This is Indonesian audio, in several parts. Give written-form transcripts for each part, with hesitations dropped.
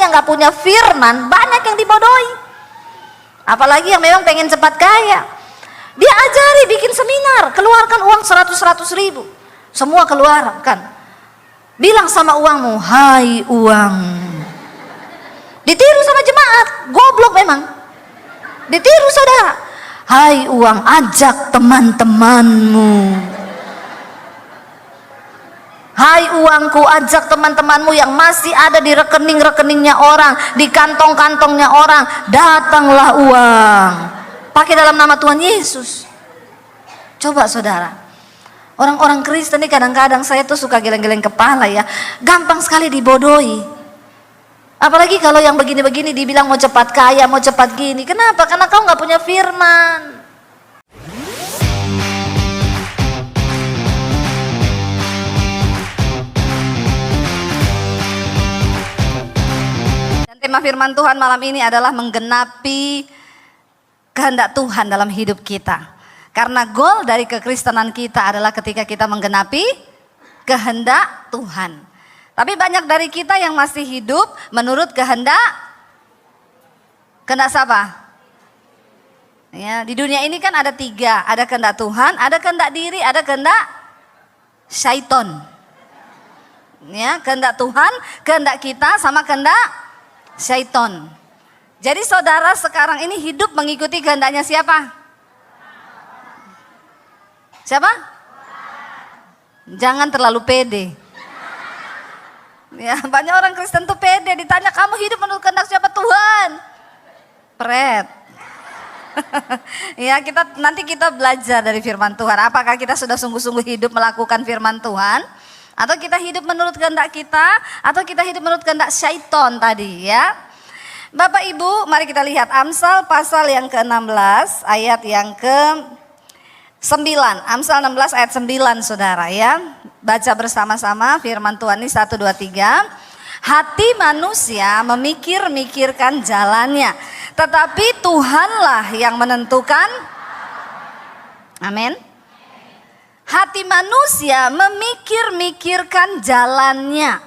yang gak punya firman, banyak yang dibodohi. Apalagi yang memang pengen cepat kaya. Dia ajari bikin seminar, keluarkan uang 100 ribu. Semua keluarkan. Bilang sama uangmu, hai uang. Ditiru sama jemaat, goblok memang. Ditiru saudara. Hai uang, ajak teman-temanmu. Hai uangku, ajak teman-temanmu yang masih ada di rekening-rekeningnya orang, di kantong-kantongnya orang. Datanglah uang. Pakai dalam nama Tuhan Yesus. Coba saudara. Orang-orang Kristen ini kadang-kadang saya tuh suka geleng-geleng kepala ya. Gampang sekali dibodohi. Apalagi kalau yang begini-begini dibilang mau cepat kaya, mau cepat gini. Kenapa? Karena kau nggak punya firman. Tema firman Tuhan malam ini adalah menggenapi kehendak Tuhan dalam hidup kita. Karena goal dari kekristenan kita adalah ketika kita menggenapi kehendak Tuhan. Tapi banyak dari kita yang masih hidup menurut kehendak siapa? Ya, di dunia ini kan ada 3, ada kehendak Tuhan, ada kehendak diri, ada kehendak syaiton. Ya, kehendak Tuhan, kehendak kita sama kehendak syaiton. Jadi saudara sekarang ini hidup mengikuti kehendaknya siapa? Siapa? Jangan terlalu pede. Ya, banyak orang Kristen tuh pede, ditanya kamu hidup menurut kehendak siapa? Tuhan. Pret. Ya, nanti kita belajar dari firman Tuhan. Apakah kita sudah sungguh-sungguh hidup melakukan firman Tuhan? Atau kita hidup menurut kehendak kita, atau kita hidup menurut kehendak syaiton tadi ya. Bapak Ibu, mari kita lihat Amsal pasal yang ke-16 ayat yang ke-9. Amsal 16 ayat 9 saudara ya. Baca bersama-sama firman Tuhan ini 1, 2, 3. Hati manusia memikir-mikirkan jalannya, tetapi Tuhanlah yang menentukan. Amin. Hati manusia memikir-mikirkan jalannya.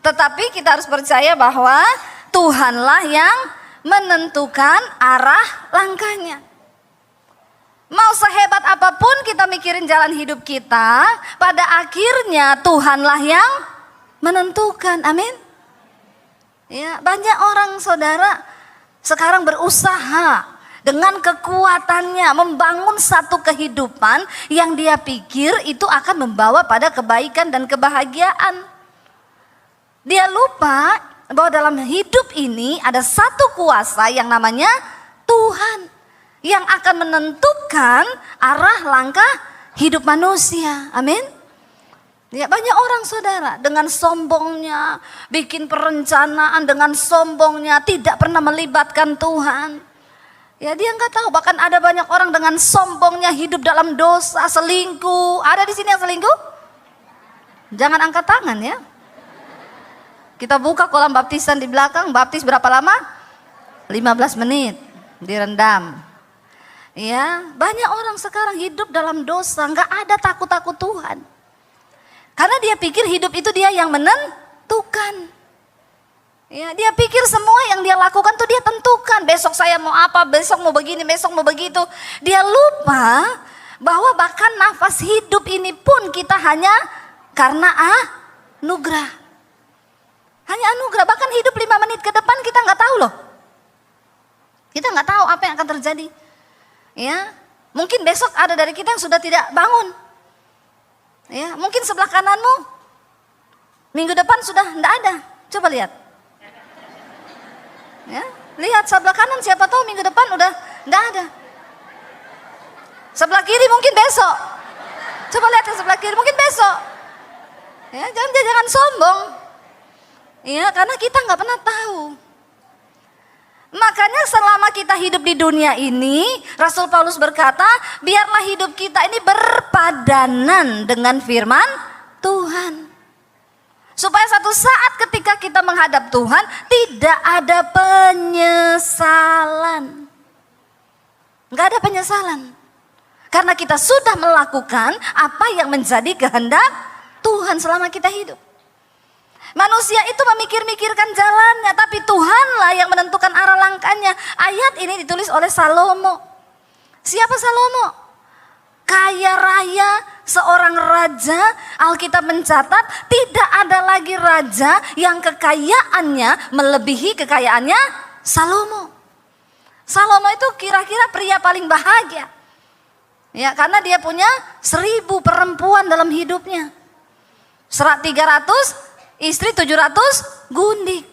Tetapi kita harus percaya bahwa Tuhanlah yang menentukan arah langkahnya. Mau sehebat apapun kita mikirin jalan hidup kita, pada akhirnya Tuhanlah yang menentukan. Amin. Ya, banyak orang saudara sekarang berusaha dengan kekuatannya membangun satu kehidupan yang dia pikir itu akan membawa pada kebaikan dan kebahagiaan. Dia lupa bahwa dalam hidup ini ada satu kuasa yang namanya Tuhan, yang akan menentukan arah langkah hidup manusia. Amin. Ya, banyak orang saudara dengan sombongnya bikin perencanaan, dengan sombongnya tidak pernah melibatkan Tuhan. Ya, dia nggak tahu, bahkan ada banyak orang dengan sombongnya hidup dalam dosa, selingkuh. Ada di sini yang selingkuh? Jangan angkat tangan ya. Kita buka kolam baptisan di belakang, baptis berapa lama? 15 menit, direndam. Ya, banyak orang sekarang hidup dalam dosa, nggak ada takut-takut Tuhan. Karena dia pikir hidup itu dia yang menentukan. Ya, dia pikir semua yang dia lakukan tuh dia tentukan. Besok saya mau apa, besok mau begini, besok mau begitu. Dia lupa bahwa bahkan nafas hidup ini pun kita hanya karena anugerah. Hanya anugerah, bahkan hidup 5 menit ke depan kita nggak tahu loh. Kita nggak tahu apa yang akan terjadi. Ya, mungkin besok ada dari kita yang sudah tidak bangun. Ya, mungkin sebelah kananmu minggu depan sudah tidak ada. Coba lihat. Ya, lihat sebelah kanan, siapa tahu minggu depan udah nggak ada. Sebelah kiri mungkin besok. Coba lihat yang sebelah kiri mungkin besok. Ya, jangan sombong. Ya, karena kita nggak pernah tahu. Makanya selama kita hidup di dunia ini, Rasul Paulus berkata, biarlah hidup kita ini berpadanan dengan firman Tuhan. Supaya satu saat ketika kita menghadap Tuhan, tidak ada penyesalan. Enggak ada penyesalan. Karena kita sudah melakukan apa yang menjadi kehendak Tuhan selama kita hidup. Manusia itu memikir-mikirkan jalannya, tapi Tuhanlah yang menentukan arah langkahnya. Ayat ini ditulis oleh Salomo. Siapa Salomo? Kaya raya, seorang raja. Alkitab mencatat tidak ada lagi raja yang kekayaannya melebihi kekayaannya Salomo. Salomo itu kira-kira pria paling bahagia. Ya, karena dia punya 1000 perempuan dalam hidupnya. Serat 300, istri 700 gundik.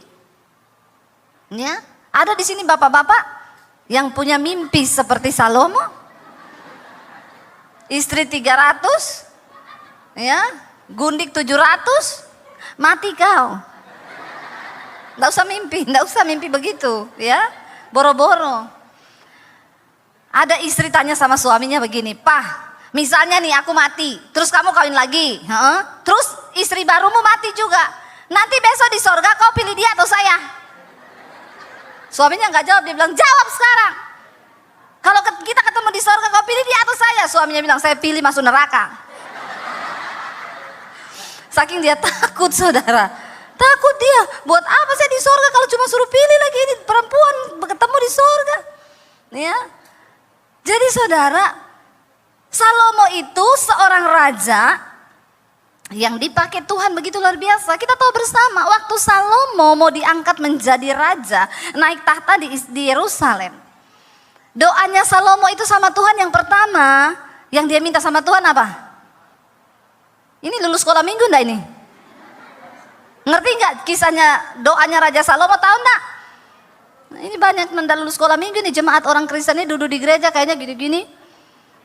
Ya, ada di sini bapak-bapak yang punya mimpi seperti Salomo. Istri 300, ya, gundik 700, mati kau. Nggak usah mimpi begitu, ya, boro-boro. Ada istri tanya sama suaminya begini, "Pah, misalnya nih aku mati, terus kamu kawin lagi, terus istri barumu mati juga. Nanti besok di sorga kau pilih dia atau saya?" Suaminya nggak jawab, dia bilang, "Jawab sekarang. Kalau kita ketemu di sorga kau pilih dia atau saya?" Suaminya bilang, "Saya pilih masuk neraka." Saking dia takut, saudara. Takut dia, buat apa saya di sorga kalau cuma suruh pilih lagi ini perempuan ketemu di sorga. Ya. Jadi saudara, Salomo itu seorang raja yang dipakai Tuhan begitu luar biasa. Kita tahu bersama waktu Salomo mau diangkat menjadi raja, naik tahta di Yerusalem. Doanya Salomo itu sama Tuhan yang pertama, yang dia minta sama Tuhan apa? Ini lulus sekolah minggu enggak ini? Ngerti enggak kisahnya doanya Raja Salomo, tahu enggak? Ini banyak lulus sekolah minggu nih, jemaat orang Kristen ini duduk di gereja kayaknya gini-gini.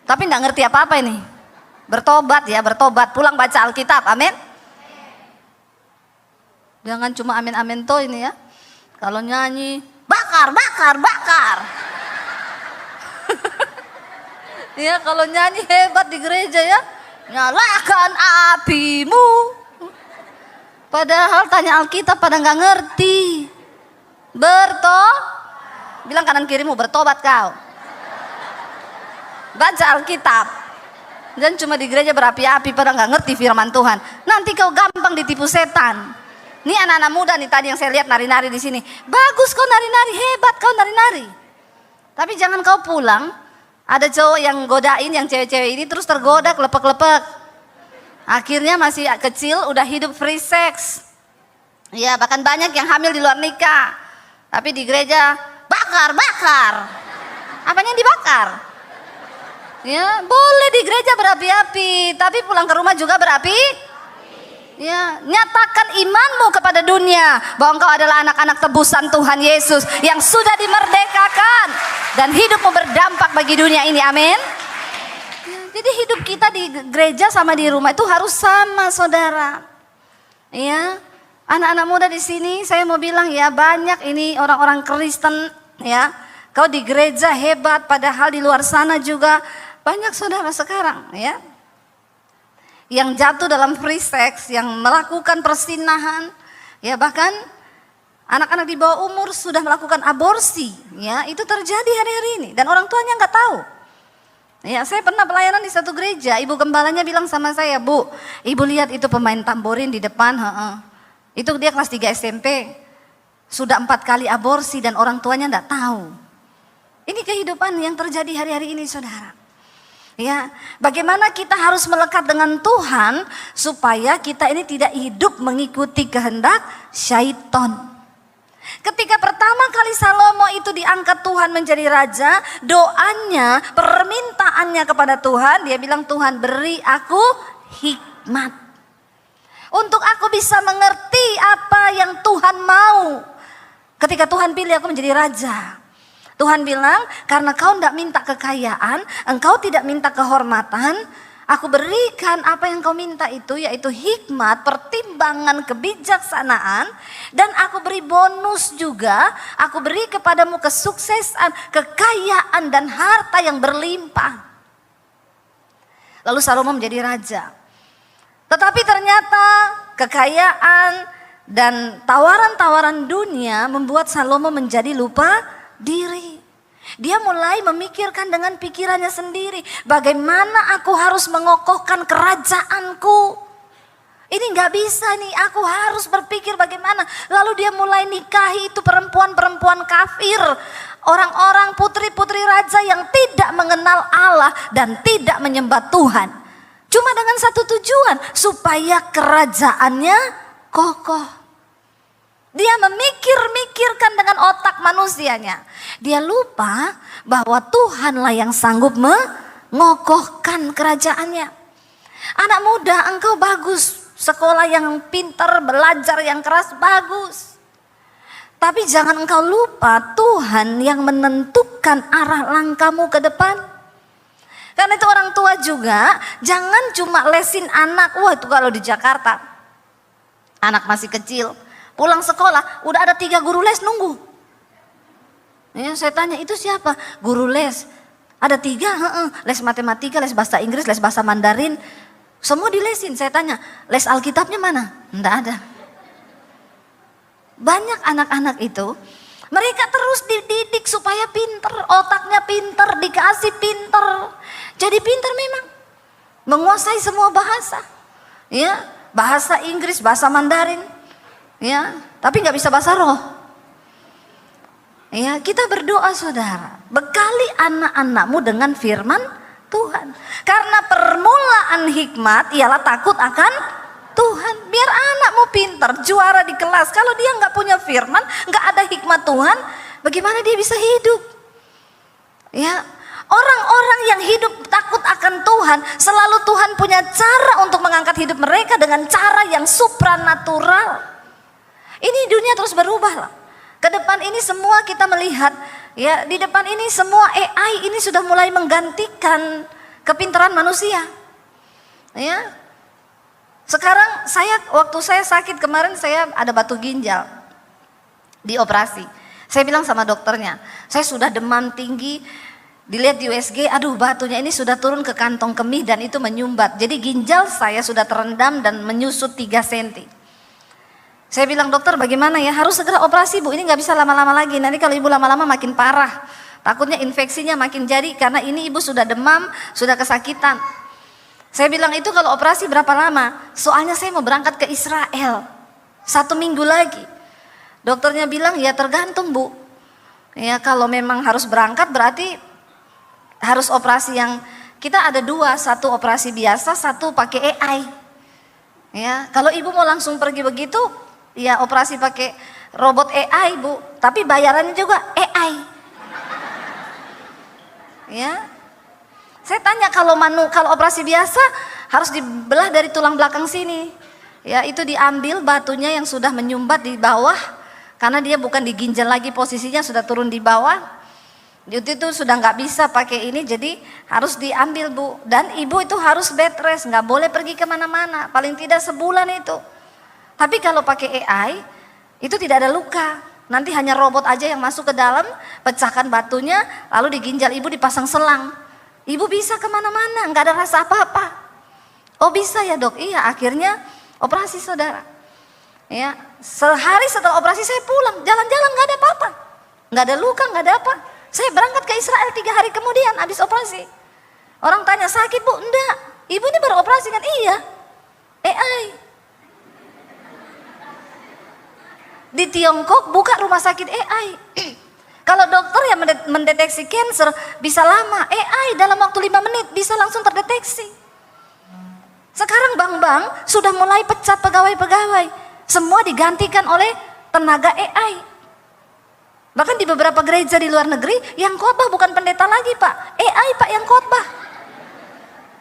Tapi enggak ngerti apa-apa ini. Bertobat ya, bertobat, pulang baca Alkitab, amin. Jangan cuma amin-amin toh ini ya. Kalau nyanyi, bakar, bakar, bakar. Ya kalau nyanyi hebat di gereja ya, nyalakan apimu. Padahal tanya Alkitab pada nggak ngerti. Bilang kanan kirimu, bertobat kau. Baca Alkitab. Dan cuma di gereja berapi-api pada nggak ngerti firman Tuhan. Nanti kau gampang ditipu setan. Ini anak-anak muda nih tadi yang saya lihat nari-nari di sini. Bagus kau nari-nari, hebat kau nari-nari. Tapi jangan kau pulang, ada cowok yang godain yang cewek-cewek ini terus tergoda kelepek-kelepek. Akhirnya masih kecil udah hidup free sex. Ya bahkan banyak yang hamil di luar nikah. Tapi di gereja bakar, bakar. Apanya yang dibakar? Ya boleh di gereja berapi-api, tapi pulang ke rumah juga berapi. Ya, nyatakan imanmu kepada dunia bahwa engkau adalah anak-anak tebusan Tuhan Yesus yang sudah dimerdekakan dan hidupmu berdampak bagi dunia ini, amin. Ya, jadi hidup kita di gereja sama di rumah itu harus sama, saudara. Ya, anak-anak muda di sini saya mau bilang ya, banyak ini orang-orang Kristen ya, kau di gereja hebat padahal di luar sana juga banyak saudara sekarang ya yang jatuh dalam free sex, yang melakukan persinahan, ya bahkan anak-anak di bawah umur sudah melakukan aborsi, ya itu terjadi hari-hari ini dan orang tuanya nggak tahu. Ya saya pernah pelayanan di satu gereja, ibu gembalanya bilang sama saya, "Bu, ibu lihat itu pemain tamborin di depan, itu dia kelas 3 SMP, sudah 4 kali aborsi dan orang tuanya nggak tahu." Ini kehidupan yang terjadi hari-hari ini, saudara. Ya, bagaimana kita harus melekat dengan Tuhan supaya kita ini tidak hidup mengikuti kehendak syaitan. Ketika pertama kali Salomo itu diangkat Tuhan menjadi raja, doanya, permintaannya kepada Tuhan, dia bilang, "Tuhan beri aku hikmat untuk aku bisa mengerti apa yang Tuhan mau." Ketika Tuhan pilih aku menjadi raja, Tuhan bilang, "Karena kau tidak minta kekayaan, engkau tidak minta kehormatan, aku berikan apa yang kau minta itu, yaitu hikmat, pertimbangan, kebijaksanaan, dan aku beri bonus juga, aku beri kepadamu kesuksesan, kekayaan, dan harta yang berlimpah." Lalu Salomo menjadi raja. Tetapi ternyata kekayaan dan tawaran-tawaran dunia membuat Salomo menjadi lupa diri. Dia mulai memikirkan dengan pikirannya sendiri, bagaimana aku harus mengokohkan kerajaanku. Ini nggak bisa nih, aku harus berpikir bagaimana. Lalu dia mulai nikahi itu perempuan-perempuan kafir. Orang-orang putri-putri raja yang tidak mengenal Allah dan tidak menyembah Tuhan. Cuma dengan satu tujuan, supaya kerajaannya kokoh. Dia memikir-mikirkan dengan otak manusianya. Dia lupa bahwa Tuhanlah yang sanggup mengokohkan kerajaannya. Anak muda, engkau bagus. Sekolah yang pintar, belajar yang keras, bagus. Tapi jangan engkau lupa Tuhan yang menentukan arah langkahmu ke depan. Karena itu orang tua juga jangan cuma lesin anak. Wah, itu kalau di Jakarta anak masih kecil pulang sekolah udah ada 3 guru les nunggu. Ya, saya tanya itu siapa? Guru les. Ada 3, les matematika, les bahasa Inggris, les bahasa Mandarin. Semua dilesin. Saya tanya, les Alkitabnya mana? Enggak ada. Banyak anak-anak itu, mereka terus dididik supaya pinter, otaknya pinter, dikasih pinter. Jadi pinter memang, menguasai semua bahasa. Ya, bahasa Inggris, bahasa Mandarin. Ya, tapi nggak bisa bahasa roh. Ya, kita berdoa saudara, bekali anak-anakmu dengan firman Tuhan. Karena permulaan hikmat ialah takut akan Tuhan. Biar anakmu pintar, juara di kelas. Kalau dia nggak punya firman, nggak ada hikmat Tuhan, bagaimana dia bisa hidup? Ya, orang-orang yang hidup takut akan Tuhan, selalu Tuhan punya cara untuk mengangkat hidup mereka dengan cara yang supranatural. Ini dunia terus berubah lah. Ke depan ini semua kita melihat, ya di depan ini semua AI ini sudah mulai menggantikan kepintaran manusia. Ya, sekarang waktu saya sakit kemarin, saya ada batu ginjal, dioperasi. Saya bilang sama dokternya, saya sudah demam tinggi, dilihat di USG, aduh batunya ini sudah turun ke kantong kemih dan itu menyumbat. Jadi ginjal saya sudah terendam dan menyusut 3 cm. Saya bilang, dokter bagaimana ya, harus segera operasi bu, ini nggak bisa lama-lama lagi, nanti kalau ibu lama-lama makin parah, takutnya infeksinya makin jadi, karena ini ibu sudah demam, sudah kesakitan. Saya bilang itu kalau operasi berapa lama, soalnya saya mau berangkat ke Israel, 1 minggu lagi. Dokternya bilang ya tergantung bu, ya kalau memang harus berangkat berarti harus operasi yang, kita ada 2, 1 operasi biasa, 1 pakai AI. Ya, kalau ibu mau langsung pergi begitu, ya operasi pakai robot AI bu, tapi bayarannya juga AI. Ya, saya tanya kalau operasi biasa harus dibelah dari tulang belakang sini. Ya, itu diambil batunya yang sudah menyumbat di bawah, karena dia bukan di ginjal lagi, posisinya sudah turun di bawah. Itu sudah nggak bisa pakai ini, jadi harus diambil bu. Dan ibu itu harus bed rest, nggak boleh pergi kemana-mana, paling tidak sebulan itu. Tapi kalau pakai AI, itu tidak ada luka. Nanti hanya robot aja yang masuk ke dalam, pecahkan batunya, lalu di ginjal ibu dipasang selang. Ibu bisa kemana-mana, nggak ada rasa apa-apa. Oh bisa ya dok, iya akhirnya operasi saudara. Ya, sehari setelah operasi saya pulang, jalan-jalan nggak ada apa-apa. Nggak ada luka, nggak ada apa. Saya berangkat ke Israel 3 hari kemudian habis operasi. Orang tanya sakit bu, enggak. Ibu ini baru operasi kan? Iya, AI. Di Tiongkok buka rumah sakit AI. Kalau dokter yang mendeteksi cancer bisa lama, AI dalam waktu 5 menit bisa langsung terdeteksi. Sekarang bank-bank sudah mulai pecat pegawai-pegawai, semua digantikan oleh tenaga AI. Bahkan di beberapa gereja di luar negeri yang khotbah bukan pendeta lagi pak, AI pak yang khotbah.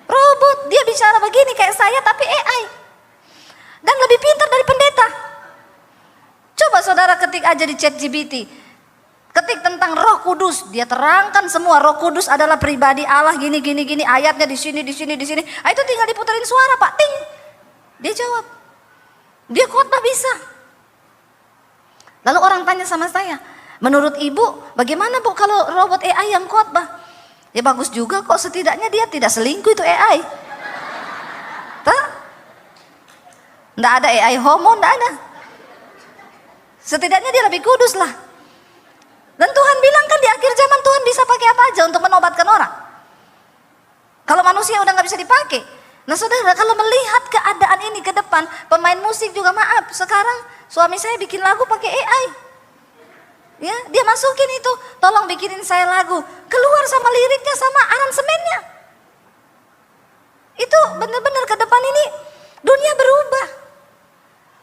Robot, dia bicara begini kayak saya tapi AI. Dan lebih pintar dari pendeta. Coba saudara ketik aja di ChatGPT, ketik tentang Roh Kudus, dia terangkan semua Roh Kudus adalah pribadi Allah gini, ayatnya di sini. Ah, itu tinggal diputerin suara pak, ting, dia jawab, dia khotbah bisa. Lalu orang tanya sama saya, menurut ibu bagaimana bu kalau robot AI yang khotbah? Ya bagus juga kok, setidaknya dia tidak selingkuh itu AI. Nggak ada AI homo, nggak ada. Setidaknya dia lebih kudus lah. Dan Tuhan bilang kan di akhir zaman Tuhan bisa pakai apa aja untuk menobatkan orang. Kalau manusia udah nggak bisa dipakai, Nah saudara, kalau melihat keadaan ini ke depan, pemain musik juga maaf, sekarang suami saya bikin lagu pakai AI. Ya, dia masukin itu, tolong bikinin saya lagu, keluar sama liriknya sama aransemennya. Itu benar-benar ke depan ini dunia berubah.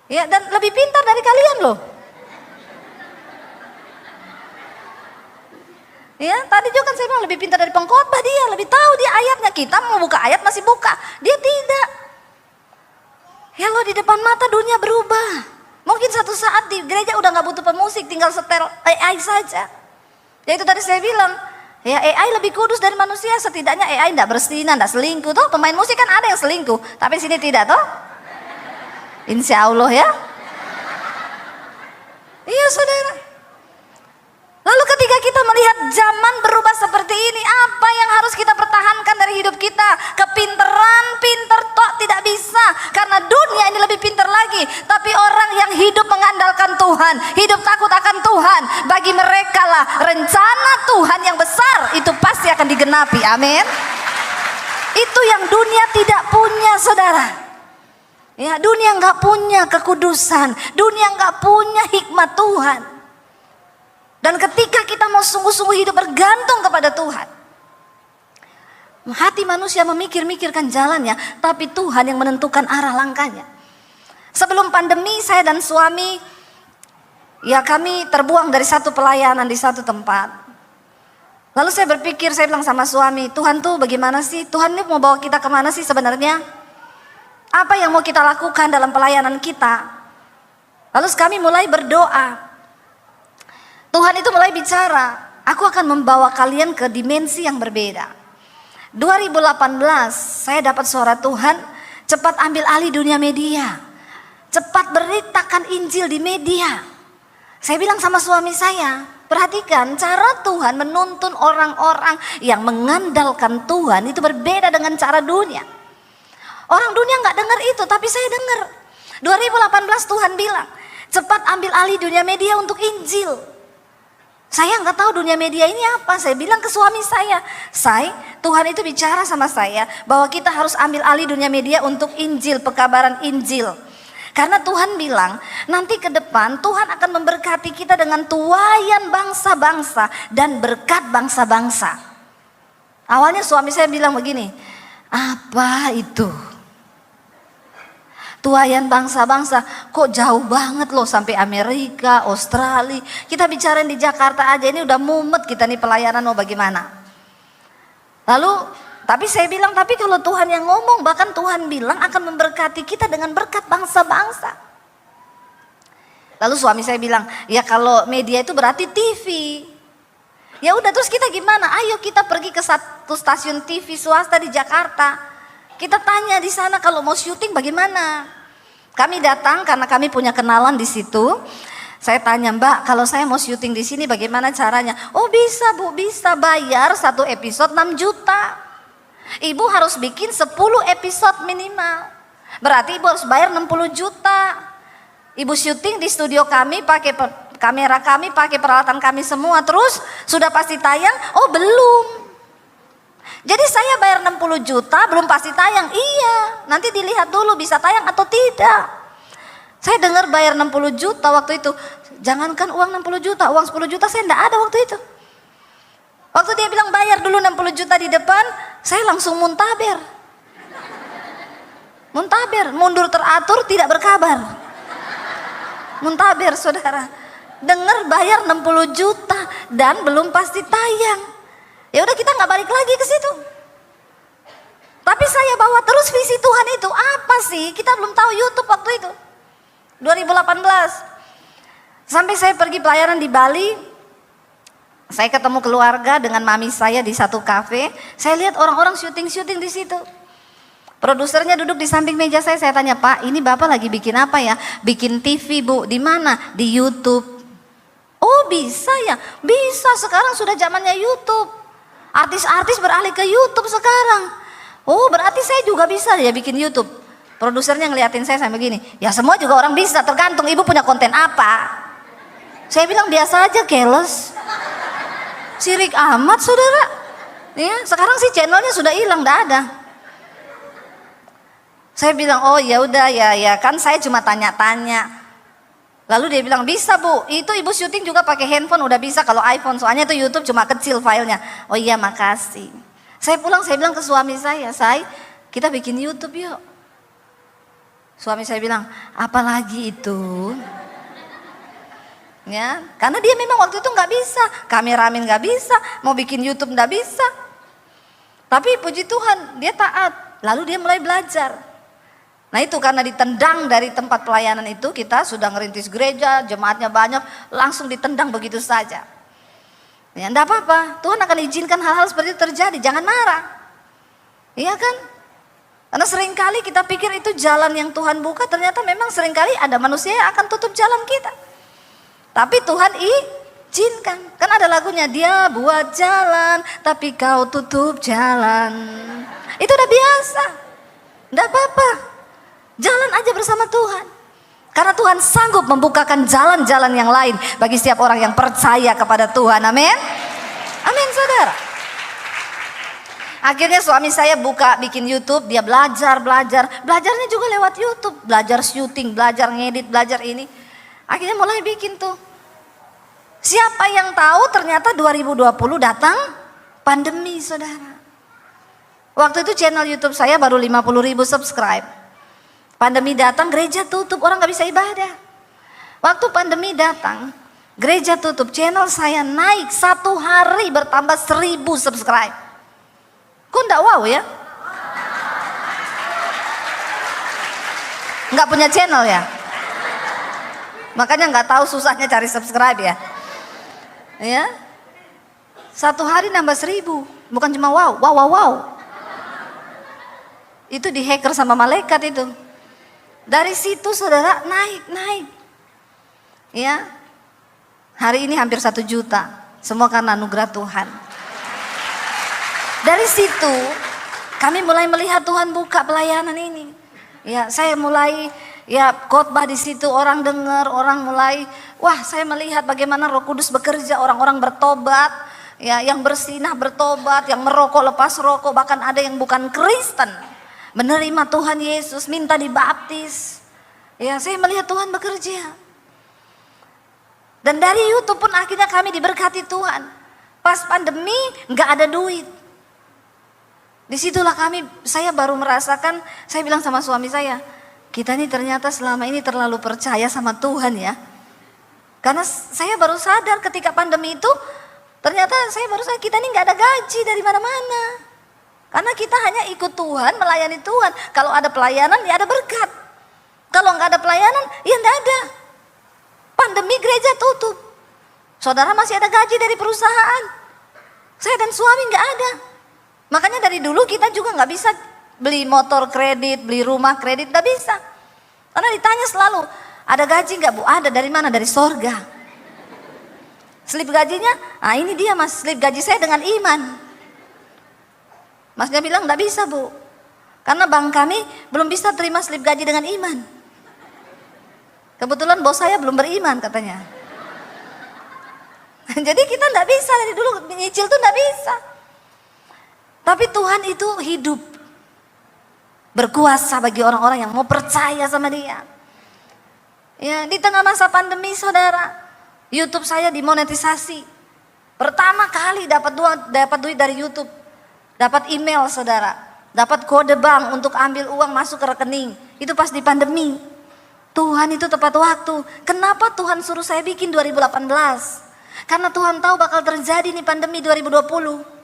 Ya, dan lebih pintar dari kalian loh. Ya, tadi juga kan saya bilang lebih pintar dari pengkhotbah, dia lebih tahu dia ayatnya. Kita mau buka ayat masih buka, dia tidak. Ya lo, di depan mata dunia berubah. Mungkin satu saat di gereja udah nggak butuh pemusik, tinggal setel AI saja. Ya itu tadi saya bilang, ya AI lebih kudus dari manusia. Setidaknya AI nggak berzina, nggak selingkuh. Toh pemain musik kan ada yang selingkuh, tapi sini tidak toh. Insya Allah ya. Iya saudara. Lalu ketika kita melihat zaman berubah seperti ini, apa yang harus kita pertahankan dari hidup kita? Kepinteran, pinter tok tidak bisa. Karena dunia ini lebih pinter lagi. Tapi orang yang hidup mengandalkan Tuhan, hidup takut akan Tuhan, bagi mereka lah rencana Tuhan yang besar itu pasti akan digenapi. Amin. Itu yang dunia tidak punya, saudara. Ya, dunia nggak punya kekudusan, dunia nggak punya hikmat Tuhan. Dan ketika kita mau sungguh-sungguh hidup bergantung kepada Tuhan, hati manusia memikir-mikirkan jalannya, tapi Tuhan yang menentukan arah langkahnya. Sebelum pandemi, saya dan suami, ya kami terbuang dari satu pelayanan di satu tempat. Lalu saya berpikir, saya bilang sama suami, Tuhan tuh bagaimana sih? Tuhan ini mau bawa kita kemana sih sebenarnya? Apa yang mau kita lakukan dalam pelayanan kita? Lalu kami mulai berdoa. Tuhan itu mulai bicara, aku akan membawa kalian ke dimensi yang berbeda. 2018 saya dapat suara Tuhan, cepat ambil alih dunia media. Cepat beritakan Injil di media. Saya bilang sama suami saya, perhatikan cara Tuhan menuntun orang-orang yang mengandalkan Tuhan itu berbeda dengan cara dunia. Orang dunia nggak dengar itu, tapi saya dengar. 2018 Tuhan bilang, cepat ambil alih dunia media untuk Injil. Saya nggak tahu dunia media ini apa. Saya bilang ke suami saya, Tuhan itu bicara sama saya bahwa kita harus ambil alih dunia media untuk Injil, pekabaran Injil. Karena Tuhan bilang nanti ke depan Tuhan akan memberkati kita dengan tuaian bangsa-bangsa dan berkat bangsa-bangsa. Awalnya suami saya bilang begini, apa itu? Tuaian bangsa-bangsa, kok jauh banget loh sampai Amerika, Australia. Kita bicarain di Jakarta aja ini udah mumet kita nih pelayanan mau bagaimana. Lalu, tapi saya bilang, tapi kalau Tuhan yang ngomong, bahkan Tuhan bilang akan memberkati kita dengan berkat bangsa-bangsa. Lalu suami saya bilang, ya kalau media itu berarti TV. Ya udah, terus kita gimana? Ayo kita pergi ke satu stasiun TV swasta di Jakarta. Kita tanya di sana kalau mau syuting bagaimana. Kami datang karena kami punya kenalan di situ. Saya tanya, Mbak, kalau saya mau syuting di sini bagaimana caranya? Oh bisa Bu, bisa, bayar satu episode 6 juta. Ibu harus bikin 10 episode minimal. Berarti ibu harus bayar 60 juta. Ibu syuting di studio kami pakai kamera kami, pakai peralatan kami semua. Terus sudah pasti tayang? Oh belum. Jadi saya bayar 60 juta belum pasti tayang. Iya, nanti dilihat dulu bisa tayang atau tidak. Saya dengar bayar 60 juta waktu itu. Jangankan uang 60 juta, uang 10 juta saya enggak ada waktu itu. Waktu dia bilang bayar dulu 60 juta di depan, saya langsung muntaber. Muntaber, mundur teratur tidak berkabar. Muntaber saudara. Dengar bayar 60 juta dan belum pasti tayang. Ya udah kita nggak balik lagi ke situ. Tapi saya bawa terus visi Tuhan itu apa sih? Kita belum tahu YouTube waktu itu. 2018. Sampai saya pergi pelayanan di Bali. Saya ketemu keluarga dengan mami saya di satu kafe. Saya lihat orang-orang syuting di situ. Produsernya duduk di samping meja saya tanya, Pak, ini Bapak lagi bikin apa ya? Bikin TV Bu, di mana? Di YouTube. Oh bisa ya? Bisa, sekarang sudah zamannya YouTube. Artis-artis beralih ke YouTube sekarang. Oh berarti saya juga bisa ya bikin YouTube. Produsernya ngeliatin saya sampai gini, ya semua juga orang bisa, tergantung ibu punya konten apa. Saya bilang biasa aja, keles. Sirik amat saudara. Ya, sekarang sih channelnya sudah hilang, enggak ada. Saya bilang, oh ya udah ya kan saya cuma tanya-tanya. Lalu dia bilang, bisa Bu, itu ibu syuting juga pakai handphone udah bisa kalau iPhone, soalnya itu YouTube cuma kecil filenya. Oh iya makasih. Saya pulang, saya bilang ke suami saya, kita bikin YouTube yuk. Suami saya bilang, apalagi itu? Ya, karena dia memang waktu itu nggak bisa, kameramen nggak bisa, mau bikin YouTube nggak bisa. Tapi puji Tuhan, dia taat. Lalu dia mulai belajar. Nah itu karena ditendang dari tempat pelayanan itu, kita sudah ngerintis gereja, jemaatnya banyak, langsung ditendang begitu saja. Ya enggak apa-apa, Tuhan akan izinkan hal-hal seperti itu terjadi, jangan marah. Iya kan? Karena seringkali kita pikir itu jalan yang Tuhan buka, ternyata memang seringkali ada manusia yang akan tutup jalan kita. Tapi Tuhan izinkan, kan ada lagunya, dia buat jalan, tapi kau tutup jalan. Itu udah biasa, enggak apa-apa. Jalan aja bersama Tuhan. Karena Tuhan sanggup membukakan jalan-jalan yang lain bagi setiap orang yang percaya kepada Tuhan. Amin. Amin saudara. Akhirnya suami saya bikin YouTube, dia belajarnya juga lewat YouTube, belajar syuting, belajar ngedit, belajar ini. Akhirnya mulai bikin tuh. Siapa yang tahu ternyata 2020 datang pandemi saudara. Waktu itu channel YouTube saya baru 50.000 subscribe. Pandemi datang, gereja tutup, orang gak bisa ibadah. Waktu pandemi datang, gereja tutup, channel saya naik 1 hari bertambah 1.000 subscribe. Kok enggak wow ya? Enggak punya channel ya? Makanya enggak tahu susahnya cari subscribe ya. Ya, 1 hari nambah 1.000, bukan cuma wow. Itu di hacker sama malaikat itu. Dari situ saudara naik. Ya. Hari ini hampir 1 juta. Semua karena anugerah Tuhan. Dari situ kami mulai melihat Tuhan buka pelayanan ini. Ya, saya mulai khotbah di situ, orang dengar, orang mulai, wah, saya melihat bagaimana Roh Kudus bekerja, orang-orang bertobat, ya, yang bersinah bertobat, yang merokok lepas rokok, bahkan ada yang bukan Kristen menerima Tuhan Yesus, minta dibaptis. Ya, saya melihat Tuhan bekerja. Dan dari YouTube pun akhirnya kami diberkati Tuhan. Pas pandemi nggak ada duit. Disitulah saya baru merasakan, saya bilang sama suami saya, kita ini ternyata selama ini terlalu percaya sama Tuhan ya. Karena saya baru sadar ketika pandemi itu, ternyata saya baru sadar kita ini nggak ada gaji dari mana-mana. Karena kita hanya ikut Tuhan, melayani Tuhan. Kalau ada pelayanan, ya ada berkat. Kalau nggak ada pelayanan, ya nggak ada. Pandemi gereja tutup. Saudara masih ada gaji dari perusahaan. Saya dan suami nggak ada. Makanya dari dulu kita juga nggak bisa beli motor kredit, beli rumah kredit, nggak bisa. Karena ditanya selalu, ada gaji nggak Bu? Ada, dari mana? Dari sorga. Slip gajinya, nah ini dia mas, slip gaji saya dengan iman. Masnya bilang enggak bisa Bu, karena bank kami belum bisa terima slip gaji dengan iman. Kebetulan bos saya belum beriman katanya. Jadi kita enggak bisa, dari dulu nyicil tuh enggak bisa. Tapi Tuhan itu hidup, berkuasa bagi orang-orang yang mau percaya sama Dia. Ya, di tengah masa pandemi saudara, YouTube saya dimonetisasi. Pertama kali dapat duit dari YouTube. Dapat email saudara, dapat kode bank untuk ambil uang masuk ke rekening. Itu pas di pandemi. Tuhan itu tepat waktu. Kenapa Tuhan suruh saya bikin 2018? Karena Tuhan tahu bakal terjadi nih pandemi 2020.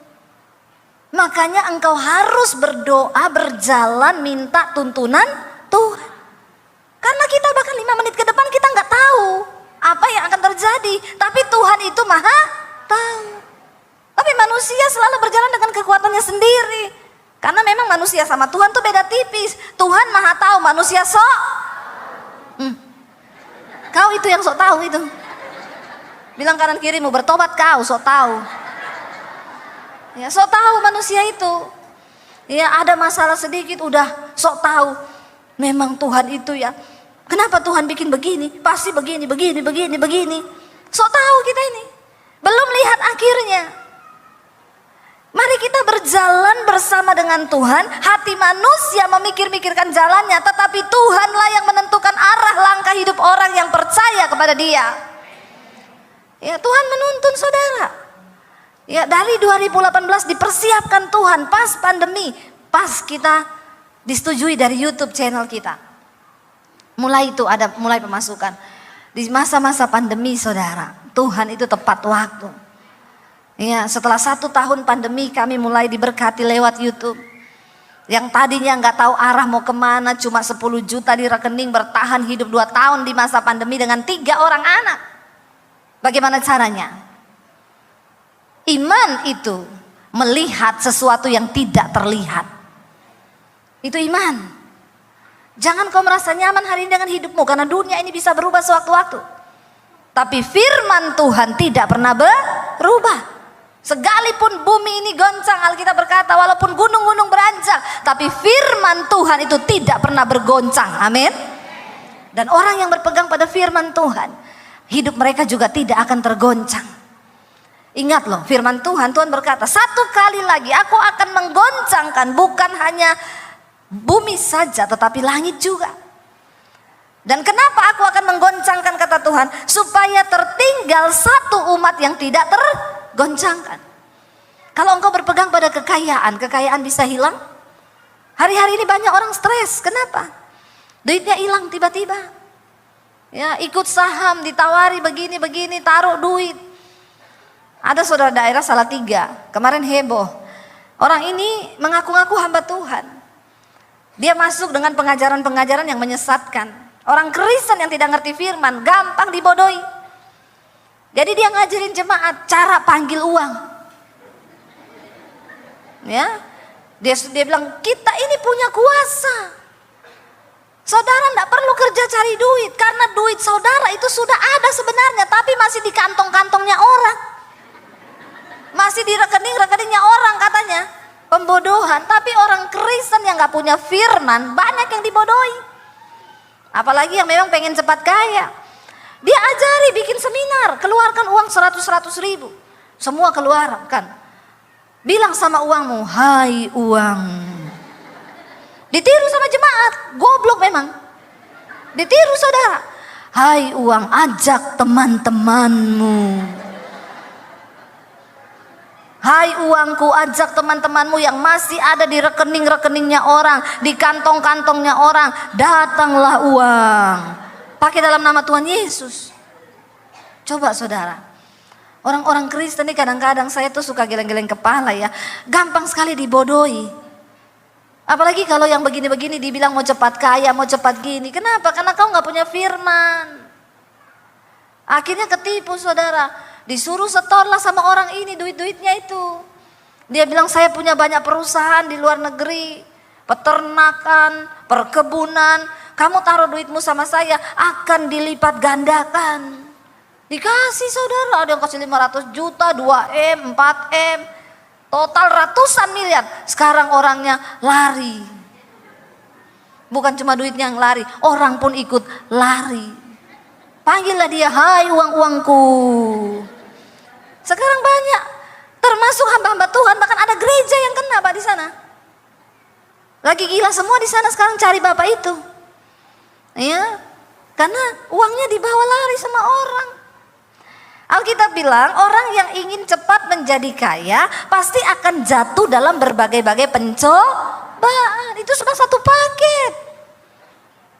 Makanya engkau harus berdoa, berjalan, minta tuntunan Tuhan. Karena kita bahkan 5 menit ke depan kita nggak tahu apa yang akan terjadi. Tapi Tuhan itu maha tahu. Tapi manusia selalu berjalan dengan kekuatannya sendiri. Karena memang manusia sama Tuhan tuh beda tipis. Tuhan maha tahu, manusia sok. Kau itu yang sok tahu itu. Bilang kanan kirimu, bertobat kau sok tahu. Ya, sok tahu manusia itu. Ya, ada masalah sedikit udah sok tahu. Memang Tuhan itu ya. Kenapa Tuhan bikin begini? Pasti begini. Sok tahu kita ini. Belum lihat akhirnya. Mari kita berjalan bersama dengan Tuhan. Hati manusia memikir-mikirkan jalannya, tetapi Tuhanlah yang menentukan arah langkah hidup orang yang percaya kepada Dia. Ya, Tuhan menuntun saudara. Ya, dari 2018 dipersiapkan Tuhan pas pandemi, pas kita disetujui dari YouTube channel kita. Mulai itu ada mulai pemasukan. Di masa-masa pandemi saudara, Tuhan itu tepat waktu. Ya, setelah 1 tahun pandemi kami mulai diberkati lewat YouTube. Yang tadinya nggak tahu arah mau kemana, cuma 10 juta di rekening, bertahan hidup 2 tahun di masa pandemi dengan 3 orang anak. Bagaimana caranya? Iman itu melihat sesuatu yang tidak terlihat. Itu iman. Jangan kau merasa nyaman hari ini dengan hidupmu, karena dunia ini bisa berubah sewaktu-waktu. Tapi firman Tuhan tidak pernah berubah. Sekalipun bumi ini goncang, Alkitab berkata, walaupun gunung-gunung beranjak, tapi firman Tuhan itu tidak pernah bergoncang. Amin. Dan orang yang berpegang pada firman Tuhan, hidup mereka juga tidak akan tergoncang. Ingat loh, firman Tuhan berkata, 1 kali lagi aku akan menggoncangkan bukan hanya bumi saja, tetapi langit juga. Dan kenapa aku akan menggoncangkan, kata Tuhan? Supaya tertinggal 1 umat yang tidak tergoncangkan. Kalau engkau berpegang pada kekayaan, kekayaan bisa hilang. Hari-hari ini banyak orang stres. Kenapa? Duitnya hilang tiba-tiba. Ya, ikut saham, ditawari begini-begini, taruh duit. Ada saudara daerah Salatiga, kemarin heboh. Orang ini mengaku-ngaku hamba Tuhan. Dia masuk dengan pengajaran-pengajaran yang menyesatkan. Orang Kristen yang tidak ngerti firman gampang dibodohi. Jadi dia ngajarin jemaat cara panggil uang. Ya, dia bilang kita ini punya kuasa. Saudara tidak perlu kerja cari duit, karena duit saudara itu sudah ada sebenarnya, tapi masih di kantong-kantongnya orang, masih di rekening-rekeningnya orang katanya. Pembodohan. Tapi orang Kristen yang nggak punya firman banyak yang dibodohi. Apalagi yang memang pengen cepat kaya. Dia ajari bikin seminar, keluarkan uang 100 ribu. Semua keluarkan. Bilang sama uangmu, hai uang. Ditiru sama jemaat, goblok memang. Ditiru saudara. Hai uang, ajak teman-temanmu. Hai uangku, ajak teman-temanmu yang masih ada di rekening-rekeningnya orang, di kantong-kantongnya orang. Datanglah uang. Pakai dalam nama Tuhan Yesus. Coba saudara. Orang-orang Kristen ini kadang-kadang saya tuh suka geleng-geleng kepala ya. Gampang sekali dibodohi. Apalagi kalau yang begini-begini dibilang mau cepat kaya, mau cepat gini. Kenapa? Karena kau gak punya firman. Akhirnya ketipu saudara. Disuruh setorlah sama orang ini duit-duitnya itu. Dia bilang saya punya banyak perusahaan di luar negeri. Peternakan, perkebunan. Kamu taruh duitmu sama saya akan dilipat gandakan. Dikasih saudara, ada yang kasih 500 juta, 2M, 4M. Total ratusan miliar. Sekarang orangnya lari. Bukan cuma duitnya yang lari, orang pun ikut lari. Panggillah dia, hai uang-uangku. Sekarang banyak, termasuk hamba-hamba Tuhan, bahkan ada gereja yang kena Pak di sana. Lagi gila semua di sana sekarang cari Bapak itu. Ya, karena uangnya dibawa lari sama orang. Alkitab bilang orang yang ingin cepat menjadi kaya pasti akan jatuh dalam berbagai-bagai pencobaan. Itu cuma satu paket.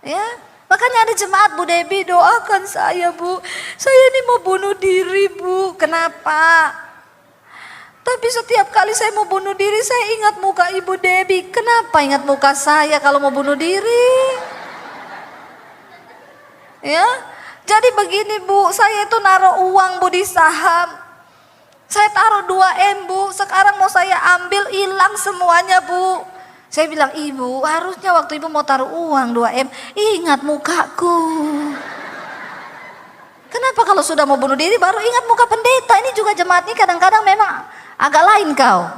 Ya, makanya ada jemaat, Bu Debi doakan saya Bu. Saya ini mau bunuh diri Bu. Kenapa? Tapi setiap kali saya mau bunuh diri saya ingat muka Ibu Debi. Kenapa ingat muka saya kalau mau bunuh diri? Ya, jadi begini Bu, saya itu naruh uang Bu di saham. Saya taruh 2M Bu, sekarang mau saya ambil hilang semuanya Bu. Saya bilang, Ibu harusnya waktu Ibu mau taruh uang 2M, ingat mukaku. Kenapa kalau sudah mau bunuh diri baru ingat muka pendeta? Ini juga jemaat ini kadang-kadang memang agak lain kau.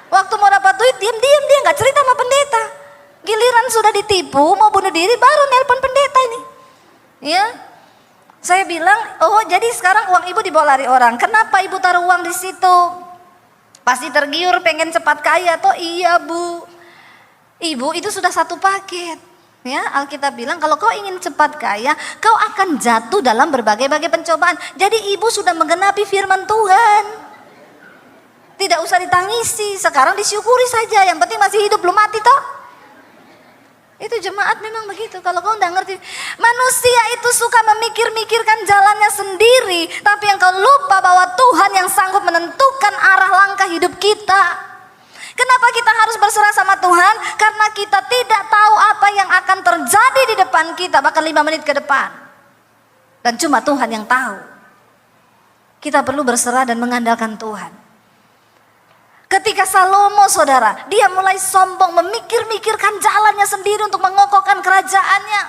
Waktu mau dapat duit diam-diam dia nggak cerita sama pendeta. Giliran sudah ditipu mau bunuh diri baru nelpon pendeta ini. Ya, saya bilang, oh jadi sekarang uang Ibu dibawa lari orang. Kenapa Ibu taruh uang di situ? Pasti tergiur pengen cepat kaya toh. Iya Bu. Ibu, itu sudah satu paket. Ya, Alkitab bilang kalau kau ingin cepat kaya, kau akan jatuh dalam berbagai-bagai pencobaan. Jadi ibu sudah menggenapi firman Tuhan. Tidak usah ditangisi, sekarang disyukuri saja. Yang penting masih hidup, belum mati toh. Itu jemaat memang begitu. Kalau kau tidak ngerti, manusia itu suka memikir-mikirkan jalannya sendiri, tapi yang kau lupa bahwa Tuhan yang sanggup menentukan arah langkah hidup kita. Kenapa kita harus berserah sama Tuhan? Karena kita tidak tahu apa yang akan terjadi di depan kita, bahkan 5 menit ke depan. Dan cuma Tuhan yang tahu. Kita perlu berserah dan mengandalkan Tuhan. Ketika Salomo, saudara, dia mulai sombong, memikir-mikirkan jalannya sendiri untuk mengokohkan kerajaannya.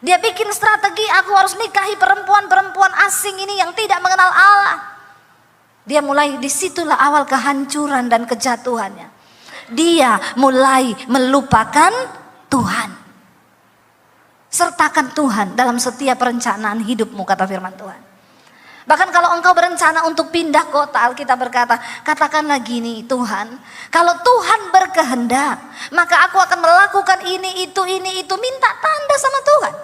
Dia bikin strategi, aku harus nikahi perempuan-perempuan asing ini yang tidak mengenal Allah. Dia mulai, disitulah awal kehancuran dan kejatuhannya. Dia mulai melupakan Tuhan. Sertakan Tuhan dalam setiap perencanaan hidupmu, kata firman Tuhan. Bahkan kalau engkau berencana untuk pindah kota, Alkitab berkata, katakanlah gini, Tuhan, kalau Tuhan berkehendak, maka aku akan melakukan ini, itu, minta tanda sama Tuhan.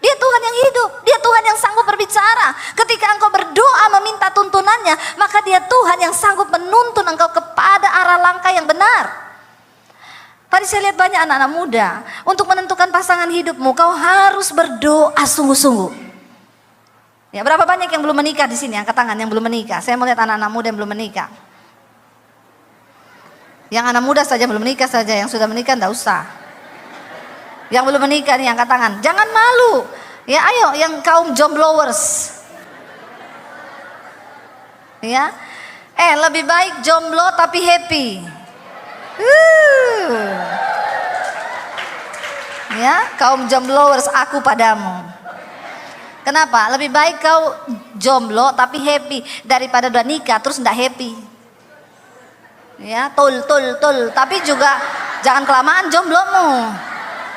Dia Tuhan yang hidup, dia Tuhan yang sanggup berbicara. Ketika engkau berdoa meminta tuntunannya, maka dia Tuhan yang sanggup menuntun engkau kepada arah langkah yang benar. Tadi saya lihat banyak anak-anak muda, untuk menentukan pasangan hidupmu, kau harus berdoa sungguh-sungguh. Ya, berapa banyak yang belum menikah di sini? Angkat tangan yang belum menikah. Saya mau lihat anak-anak muda yang belum menikah. Yang anak muda saja belum menikah saja, yang sudah menikah enggak usah. Yang belum menikah nih angkat tangan. Jangan malu. Ya, ayo yang kaum jomblowers. Ya. Lebih baik jomblo tapi happy. Ya, kaum jomblowers, aku padamu. Kenapa? Lebih baik kau jomblo tapi happy daripada udah nikah terus enggak happy. Ya, tul. Tapi juga jangan kelamaan jomblomu.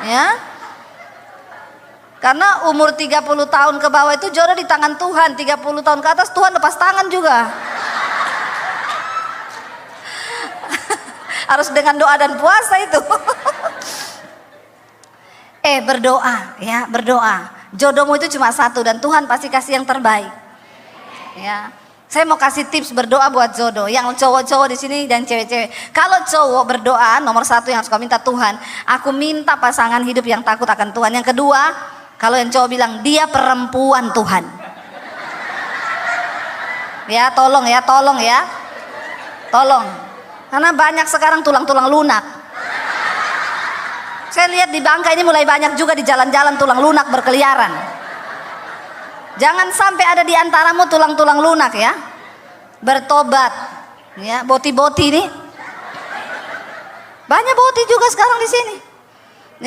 Ya. Karena umur 30 tahun ke bawah itu jodoh di tangan Tuhan. 30 tahun ke atas Tuhan lepas tangan juga. Harus dengan doa dan puasa itu. Berdoa, ya, berdoa. Jodohmu itu cuma satu dan Tuhan pasti kasih yang terbaik. Ya. Saya mau kasih tips berdoa buat jodoh. Yang cowok-cowok di sini dan cewek-cewek. Kalau cowok berdoa, nomor satu yang harus kau minta Tuhan, aku minta pasangan hidup yang takut akan Tuhan. Yang kedua, kalau yang cowok bilang dia perempuan Tuhan. Ya, tolong ya. Tolong. Karena banyak sekarang tulang-tulang lunak. Saya lihat di Bangka ini mulai banyak juga di jalan-jalan tulang lunak berkeliaran. Jangan sampai ada di antaramu tulang-tulang lunak ya. Bertobat. Ya, boti-boti ini. Banyak boti juga sekarang di sini.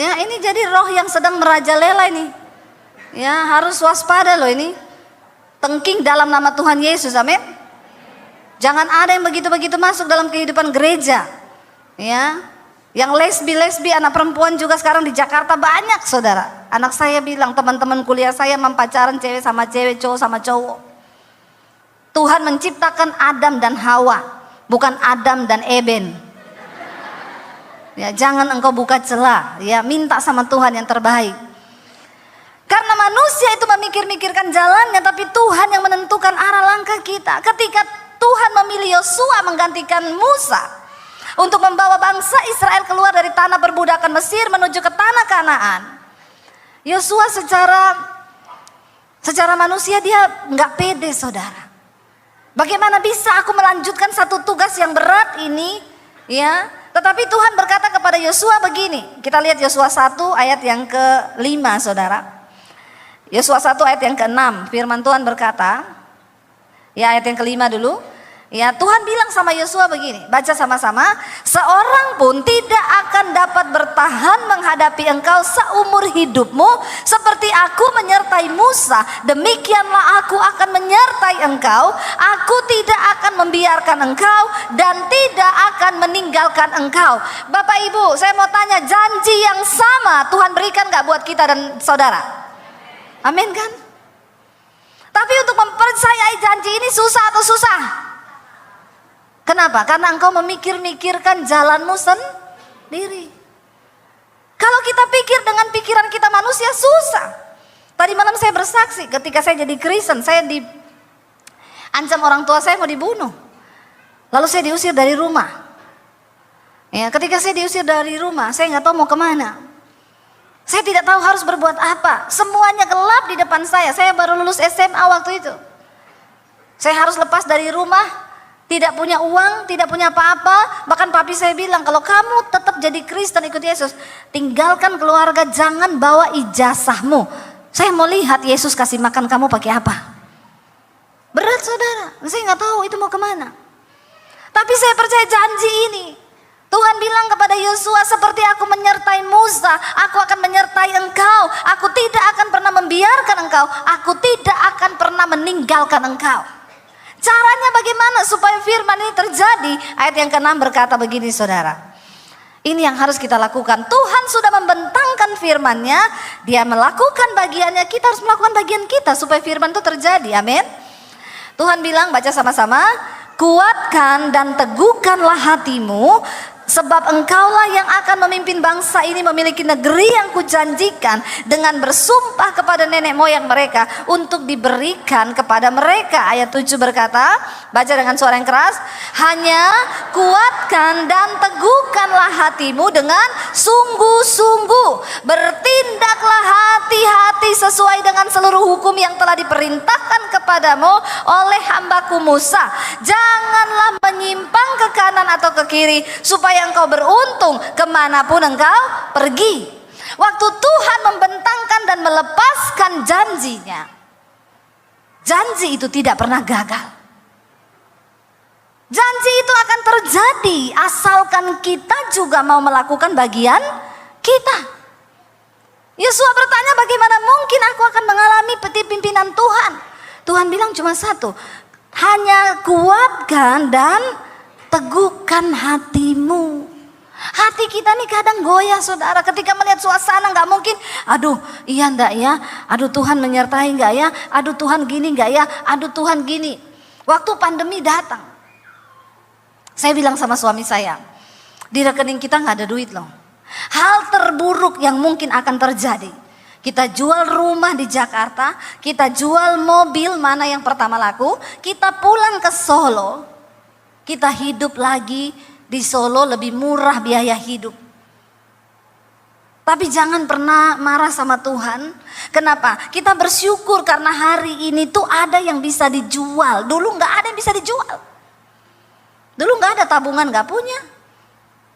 Ya, ini jadi roh yang sedang merajalela ini. Ya, harus waspada loh ini. Tengking dalam nama Tuhan Yesus, amin. Jangan ada yang begitu-begitu masuk dalam kehidupan gereja. Ya. Yang lesbi anak perempuan juga sekarang di Jakarta banyak, saudara. Anak saya bilang teman-teman kuliah saya mempacaran cewek sama cewek, cowok sama cowok. Tuhan menciptakan Adam dan Hawa, bukan Adam dan Eben. Ya, jangan engkau buka celah, ya, minta sama Tuhan yang terbaik. Karena manusia itu memikir-mikirkan jalannya, tapi Tuhan yang menentukan arah langkah kita. Ketika Tuhan memilih Yosua menggantikan Musa untuk membawa bangsa Israel keluar dari tanah perbudakan Mesir menuju ke tanah Kanaan. Yosua secara manusia dia nggak pede, saudara. Bagaimana bisa aku melanjutkan satu tugas yang berat ini, ya? Tetapi Tuhan berkata kepada Yosua begini. Kita lihat Yosua 1 ayat yang ke-5, saudara. Yosua 1 ayat yang ke-6, firman Tuhan berkata, ya ayat yang ke-5 dulu. Ya, Tuhan bilang sama Yosua begini, baca sama-sama, seorang pun tidak akan dapat bertahan menghadapi engkau seumur hidupmu seperti aku menyertai Musa, demikianlah aku akan menyertai engkau, aku tidak akan membiarkan engkau dan tidak akan meninggalkan engkau. Bapak Ibu, saya mau tanya, janji yang sama Tuhan berikan gak buat kita dan saudara? Amin kan? Tapi untuk mempercayai janji ini susah atau susah? Kenapa? Karena engkau memikir-mikirkan jalanmu sendiri. Kalau kita pikir dengan pikiran kita manusia susah. Tadi malam saya bersaksi ketika saya jadi Kristen, saya diancam orang tua saya mau dibunuh. Lalu saya diusir dari rumah. Ya, ketika saya diusir dari rumah, saya nggak tahu mau kemana. Saya tidak tahu harus berbuat apa. Semuanya gelap di depan saya. Saya baru lulus SMA waktu itu. Saya harus lepas dari rumah, tidak punya uang, tidak punya apa-apa. Bahkan papi saya bilang, kalau kamu tetap jadi Kristen ikut Yesus, tinggalkan keluarga, jangan bawa ijazahmu. Saya mau lihat Yesus kasih makan kamu pakai apa. Berat saudara, saya nggak tahu itu mau kemana. Tapi saya percaya janji ini. Tuhan bilang kepada Yosua, seperti aku menyertai Musa, aku akan menyertai engkau. Aku tidak akan pernah membiarkan engkau. Aku tidak akan pernah meninggalkan engkau. Caranya bagaimana supaya firman ini terjadi? Ayat yang ke-6 berkata begini saudara. Ini yang harus kita lakukan. Tuhan sudah membentangkan firman-Nya, Dia melakukan bagiannya, kita harus melakukan bagian kita supaya firman itu terjadi. Amin. Tuhan bilang, baca sama-sama, kuatkan dan teguhkanlah hatimu, sebab engkaulah yang akan memimpin bangsa ini memiliki negeri yang kujanjikan dengan bersumpah kepada nenek moyang mereka untuk diberikan kepada mereka. Ayat 7 berkata, baca dengan suara yang keras, hanya kuatkan dan teguhkanlah hatimu dengan sungguh-sungguh. Bertindaklah hati-hati sesuai dengan seluruh hukum yang telah diperintahkan kepadamu oleh hambaku Musa. Janganlah menyimpang ke kanan atau ke kiri, supaya engkau beruntung kemanapun engkau pergi. Waktu Tuhan membentangkan dan melepaskan janjinya, janji itu tidak pernah gagal. Janji itu akan terjadi asalkan kita juga mau melakukan bagian kita. Yosua bertanya, bagaimana mungkin aku akan mengalami pimpinan Tuhan? Tuhan bilang cuma satu, hanya kuatkan dan teguhkan hatimu. Hati kita nih kadang goyah saudara, ketika melihat suasana nggak mungkin. Aduh iya ndak ya, aduh Tuhan menyertai nggak ya, aduh Tuhan gini nggak ya, aduh Tuhan gini. Waktu pandemi datang, saya bilang sama suami saya, di rekening kita nggak ada duit loh. Hal terburuk yang mungkin akan terjadi, kita jual rumah di Jakarta, kita jual mobil mana yang pertama laku, kita pulang ke Solo, kita hidup lagi di Solo lebih murah biaya hidup. Tapi jangan pernah marah sama Tuhan. Kenapa? Kita bersyukur karena hari ini tuh ada yang bisa dijual. Dulu nggak ada yang bisa dijual. Dulu nggak ada tabungan, nggak punya.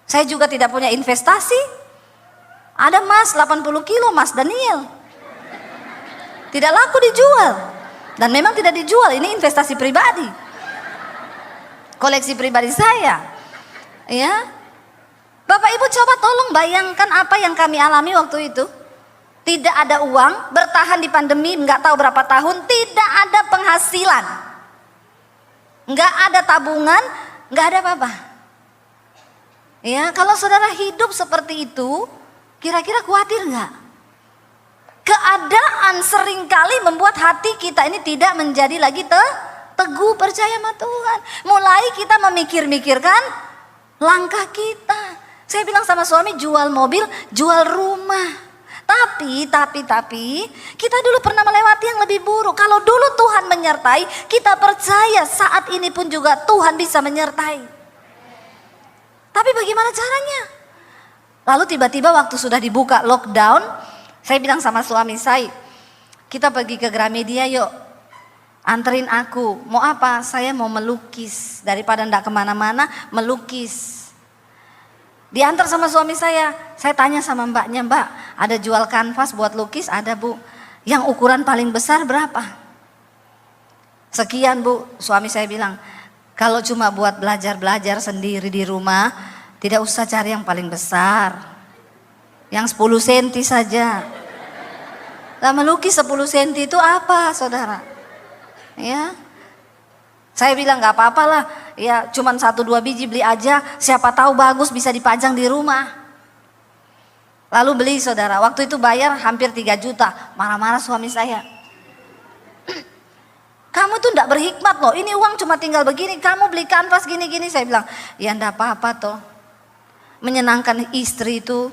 Saya juga tidak punya investasi. Ada emas 80 kilo, Mas Daniel. Tidak laku dijual. Dan memang tidak dijual, ini investasi pribadi. Koleksi pribadi saya. Ya. Bapak Ibu coba tolong bayangkan apa yang kami alami waktu itu. Tidak ada uang, bertahan di pandemi nggak tahu berapa tahun, tidak ada penghasilan. Nggak ada tabungan, nggak ada apa-apa. Ya, kalau saudara hidup seperti itu, kira-kira khawatir nggak? Keadaan seringkali membuat hati kita ini tidak menjadi lagi teguh percaya sama Tuhan. Mulai kita memikir-mikirkan langkah kita. Saya bilang sama suami, jual mobil, jual rumah. Tapi kita dulu pernah melewati yang lebih buruk. Kalau dulu Tuhan menyertai, kita percaya saat ini pun juga Tuhan bisa menyertai. Tapi bagaimana caranya? Lalu tiba-tiba waktu sudah dibuka lockdown, saya bilang sama suami saya, kita pergi ke Gramedia yuk, anterin aku. Mau apa? Saya mau melukis, daripada ndak kemana-mana, melukis. Diantar sama suami saya tanya sama mbaknya, Mbak ada jual kanvas buat lukis? Ada Bu. Yang ukuran paling besar berapa? Sekian Bu. Suami saya bilang, kalau cuma buat belajar-belajar sendiri di rumah, tidak usah cari yang paling besar, yang 10 cm saja. Lah melukis 10 cm itu apa saudara? Ya, saya bilang nggak apa-apa lah, ya cuman 1-2 biji beli aja, siapa tahu bagus bisa dipajang di rumah. Lalu beli saudara, waktu itu bayar hampir 3 juta, marah-marah suami saya. Kamu tuh enggak berhikmat loh. Ini uang cuma tinggal begini, kamu beli kanvas gini-gini. Saya bilang, ya enggak apa-apa toh. Menyenangkan istri itu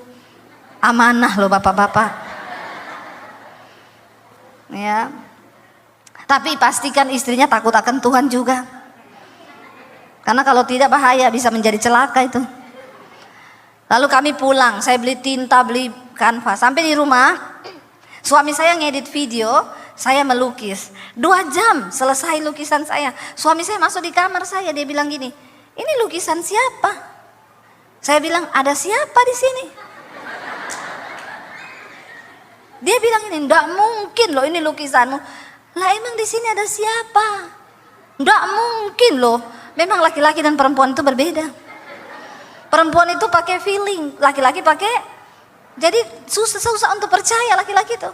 amanah loh bapak-bapak. Ya. Tapi pastikan istrinya takut akan Tuhan juga. Karena kalau tidak bahaya, bisa menjadi celaka itu. Lalu kami pulang, saya beli tinta, beli kanvas. Sampai di rumah, suami saya ngedit video, saya melukis. 2 jam selesai lukisan saya. Suami saya masuk di kamar saya, dia bilang gini, ini lukisan siapa? Saya bilang, ada siapa di sini? Dia bilang ini, enggak mungkin loh ini lukisanmu. Lah emang di sini ada siapa? Enggak mungkin loh. Memang laki-laki dan perempuan itu berbeda. Perempuan itu pakai feeling, laki-laki pakai. Jadi susah untuk percaya laki-laki itu.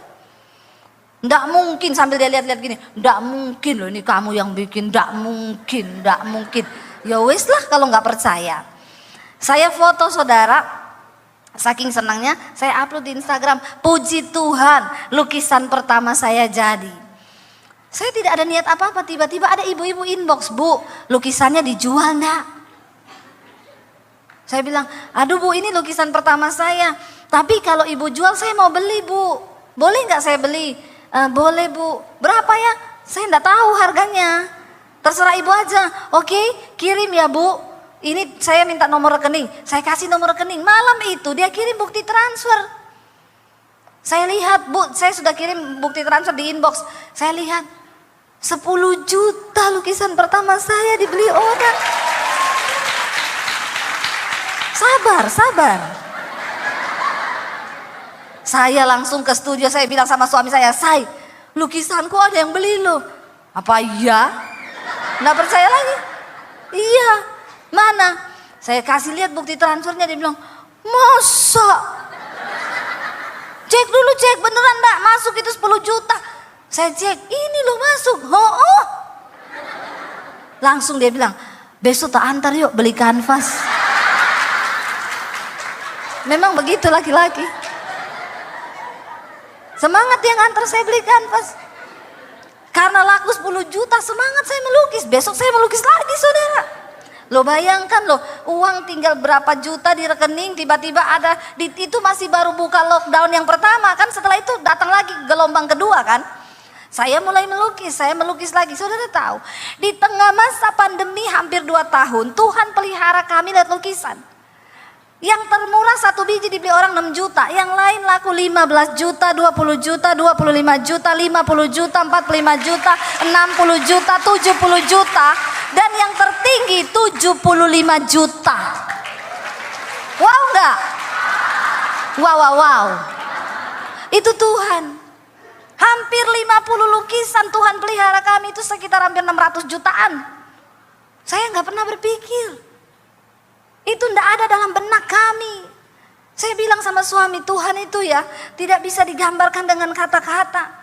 Enggak mungkin, sambil dia lihat-lihat gini, enggak mungkin loh ini kamu yang bikin, enggak mungkin. Ya wes lah kalau enggak percaya. Saya foto saudara, saking senangnya saya upload di Instagram. Puji Tuhan, lukisan pertama saya jadi. Saya tidak ada niat apa-apa, tiba-tiba ada ibu-ibu inbox, Bu, lukisannya dijual enggak? Saya bilang, aduh Bu, ini lukisan pertama saya. Tapi kalau ibu jual saya mau beli Bu. Boleh nggak saya beli? Boleh Bu. Berapa ya? Saya nggak tahu harganya. Terserah ibu aja. Oke, kirim ya Bu. Ini saya minta nomor rekening. Saya kasih nomor rekening. Malam itu dia kirim bukti transfer. Saya lihat Bu, saya sudah kirim bukti transfer di inbox. Saya lihat 10 juta lukisan pertama saya dibeli orang. Sabar. Saya langsung ke studio, saya bilang sama suami saya, Say, lukisanku ada yang beli loh. Apa iya? Nggak percaya lagi? Iya. Mana? Saya kasih lihat bukti transfernya, dia bilang, masa? Cek dulu, cek beneran enggak masuk itu 10 juta. Saya cek, ini loh masuk. Oh. Langsung dia bilang, besok tak antar yuk beli kanvas. Memang begitu laki-laki. Semangat yang antar saya beli kanvas. Karena laku 10 juta, semangat saya melukis. Besok saya melukis lagi saudara. Lo bayangkan loh, uang tinggal berapa juta di rekening, tiba-tiba ada, itu masih baru buka lockdown yang pertama kan, setelah itu datang lagi gelombang kedua kan. Saya mulai melukis, saya melukis lagi. Saudara tahu, di tengah masa pandemi hampir 2 tahun, Tuhan pelihara kami lihat lukisan. Yang termurah 1 biji dibeli orang 6 juta, yang lain laku 15 juta, 20 juta, 25 juta, 50 juta, 45 juta, 60 juta, 70 juta, dan yang tertinggi 75 juta. Wow enggak? Wow. Itu Tuhan. Hampir 50 lukisan Tuhan pelihara kami, itu sekitar hampir 600 jutaan. Saya nggak pernah berpikir. Itu tidak ada dalam benak kami. Saya bilang sama suami, Tuhan itu ya tidak bisa digambarkan dengan kata-kata.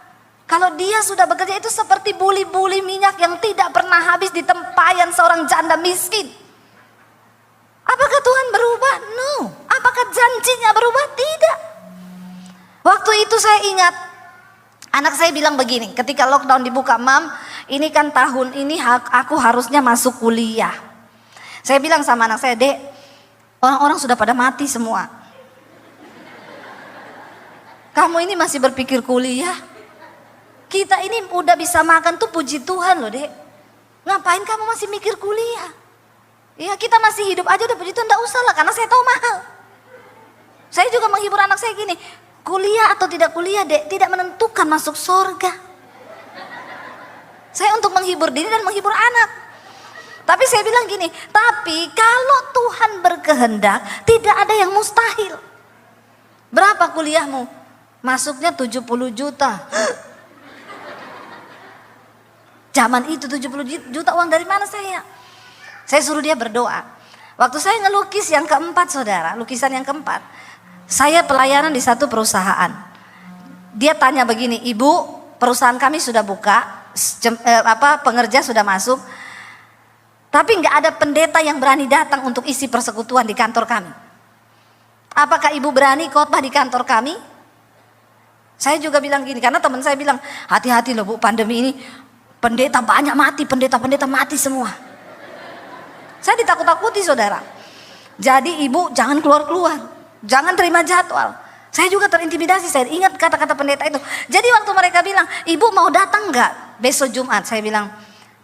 Kalau dia sudah bekerja itu seperti buli-buli minyak yang tidak pernah habis di tempayan seorang janda miskin. Apakah Tuhan berubah? No. Apakah janjinya berubah? Tidak. Waktu itu saya ingat, anak saya bilang begini, ketika lockdown dibuka, Mam, ini kan tahun ini aku harusnya masuk kuliah. Saya bilang sama anak saya, Dek, orang-orang sudah pada mati semua. Kamu ini masih berpikir kuliah? Kita ini udah bisa makan tuh puji Tuhan loh Dek. Ngapain kamu masih mikir kuliah? Ya kita masih hidup aja udah puji Tuhan, enggak usah lah karena saya tahu mahal. Saya juga menghibur anak saya gini, kuliah atau tidak kuliah Dek tidak menentukan masuk surga. Saya untuk menghibur diri dan menghibur anak. Tapi saya bilang gini, tapi kalau Tuhan berkehendak, tidak ada yang mustahil. Berapa kuliahmu? Masuknya 70 juta. Zaman itu 70 juta uang dari mana saya? Saya suruh dia berdoa. Waktu saya ngelukis yang keempat saudara, lukisan yang keempat. Saya pelayanan di satu perusahaan. Dia tanya begini, Ibu perusahaan kami sudah buka, pengerja sudah masuk. Tapi nggak ada pendeta yang berani datang untuk isi persekutuan di kantor kami. Apakah ibu berani khotbah di kantor kami? Saya juga bilang gini, karena teman saya bilang, hati-hati loh Bu, pandemi ini Pendeta banyak mati, pendeta-pendeta mati semua. Saya ditakut-takuti saudara. Jadi ibu jangan keluar-keluar, jangan terima jadwal. Saya juga terintimidasi, saya ingat kata-kata pendeta itu. Jadi waktu mereka bilang, ibu mau datang nggak besok Jumat? Saya bilang,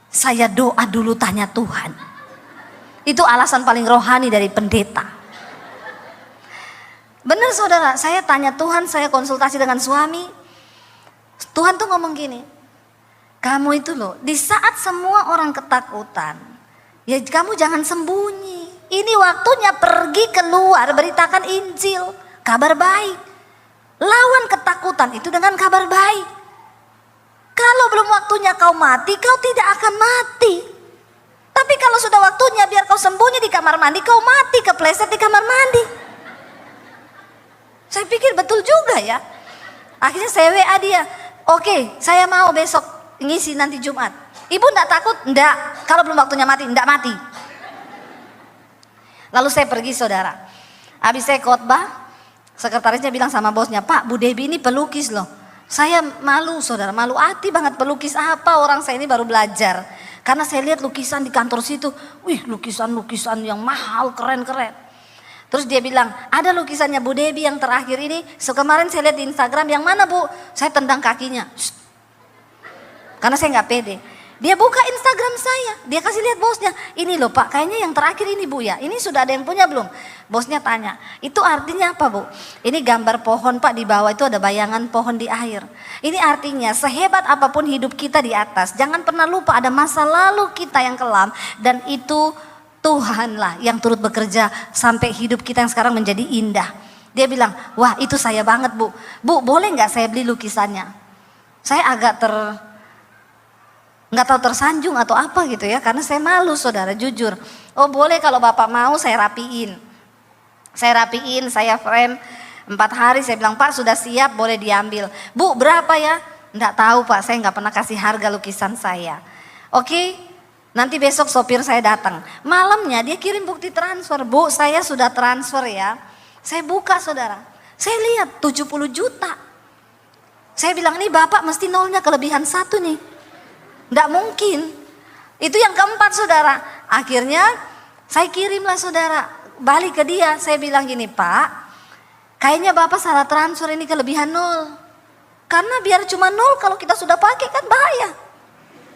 saya doa dulu tanya Tuhan. Itu alasan paling rohani dari pendeta. Benar saudara, saya tanya Tuhan, saya konsultasi dengan suami. Tuhan tuh ngomong gini, kamu itu loh, di saat semua orang ketakutan, ya kamu jangan sembunyi. Ini waktunya pergi keluar, beritakan Injil, kabar baik. Lawan ketakutan itu dengan kabar baik. Kalau belum waktunya kau mati, kau tidak akan mati. Tapi kalau sudah waktunya, biar kau sembunyi di kamar mandi, kau mati kepleset di kamar mandi. Saya pikir betul juga ya. Akhirnya saya WA dia, oke, saya mau besok ngisi nanti Jumat. Ibu enggak takut? Enggak. Kalau belum waktunya mati, enggak mati. Lalu saya pergi saudara. Habis saya khotbah, sekretarisnya bilang sama bosnya, Pak, Bu Debbie ini pelukis loh. Saya malu saudara, malu hati banget, pelukis apa, orang saya ini baru belajar. Karena saya lihat lukisan di kantor situ, wih lukisan-lukisan yang mahal, keren-keren. Terus dia bilang, ada lukisannya Bu Debbie yang terakhir ini, kemarin saya lihat di Instagram, yang mana Bu? Saya tendang kakinya. Shh. Karena saya nggak pede. Dia buka Instagram saya, dia kasih lihat bosnya. Ini loh Pak, kayaknya yang terakhir ini Bu ya. Ini sudah ada yang punya belum? Bosnya tanya, itu artinya apa Bu? Ini gambar pohon Pak, di bawah itu ada bayangan pohon di air. Ini artinya sehebat apapun hidup kita di atas, jangan pernah lupa ada masa lalu kita yang kelam. Dan itu Tuhanlah yang turut bekerja sampai hidup kita yang sekarang menjadi indah. Dia bilang, wah itu saya banget Bu. Bu boleh nggak saya beli lukisannya? Saya agak nggak tahu tersanjung atau apa gitu ya, karena saya malu saudara, jujur. Oh boleh kalau Bapak mau, saya rapiin. Saya frame 4 hari, saya bilang Pak sudah siap, boleh diambil. Bu berapa ya? Nggak tahu Pak, saya nggak pernah kasih harga lukisan saya. Oke, nanti besok sopir saya datang. Malamnya dia kirim bukti transfer, Bu saya sudah transfer ya. Saya buka saudara, saya lihat 70 juta. Saya bilang ini Bapak mesti nolnya kelebihan 1 nih. Nggak mungkin. Itu yang keempat saudara. Akhirnya saya kirimlah saudara, balik ke dia. Saya bilang gini, Pak, kayaknya Bapak salah transfer, ini kelebihan 0. Karena biar cuma 0, kalau kita sudah pakai kan bahaya.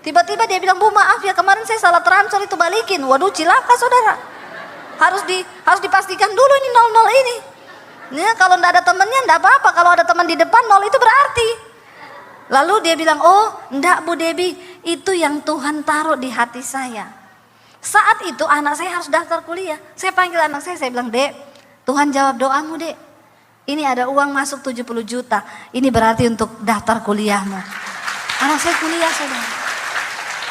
Tiba-tiba dia bilang, Bu maaf ya kemarin saya salah transfer, itu balikin. Waduh cilaka saudara. Harus dipastikan dulu ini 00 ini. Ya, kalau nggak ada temennya nggak apa-apa. Kalau ada teman di depan 0 itu berarti. Lalu dia bilang, oh enggak Bu Debbie, itu yang Tuhan taruh di hati saya. Saat itu anak saya harus daftar kuliah. Saya panggil anak saya bilang, Dek, Tuhan jawab doamu Dek. Ini ada uang masuk 70 juta, ini berarti untuk daftar kuliahmu. Anak saya kuliah saudara.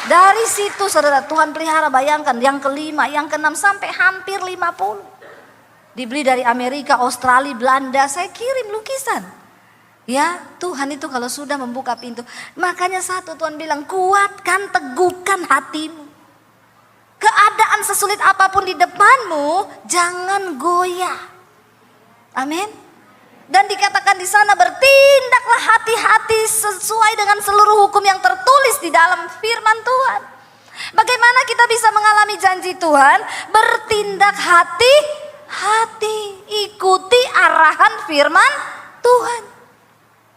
Dari situ saudara, Tuhan pelihara, bayangkan yang kelima, yang keenam sampai hampir 50. Dibeli dari Amerika, Australia, Belanda, saya kirim lukisan. Ya Tuhan itu kalau sudah membuka pintu. Makanya satu Tuhan bilang, kuatkan, teguhkan hatimu. Keadaan sesulit apapun di depanmu, jangan goyah. Amin. Dan dikatakan di sana, bertindaklah hati-hati sesuai dengan seluruh hukum yang tertulis di dalam firman Tuhan. Bagaimana kita bisa mengalami janji Tuhan? Bertindak hati-hati, ikuti arahan firman Tuhan.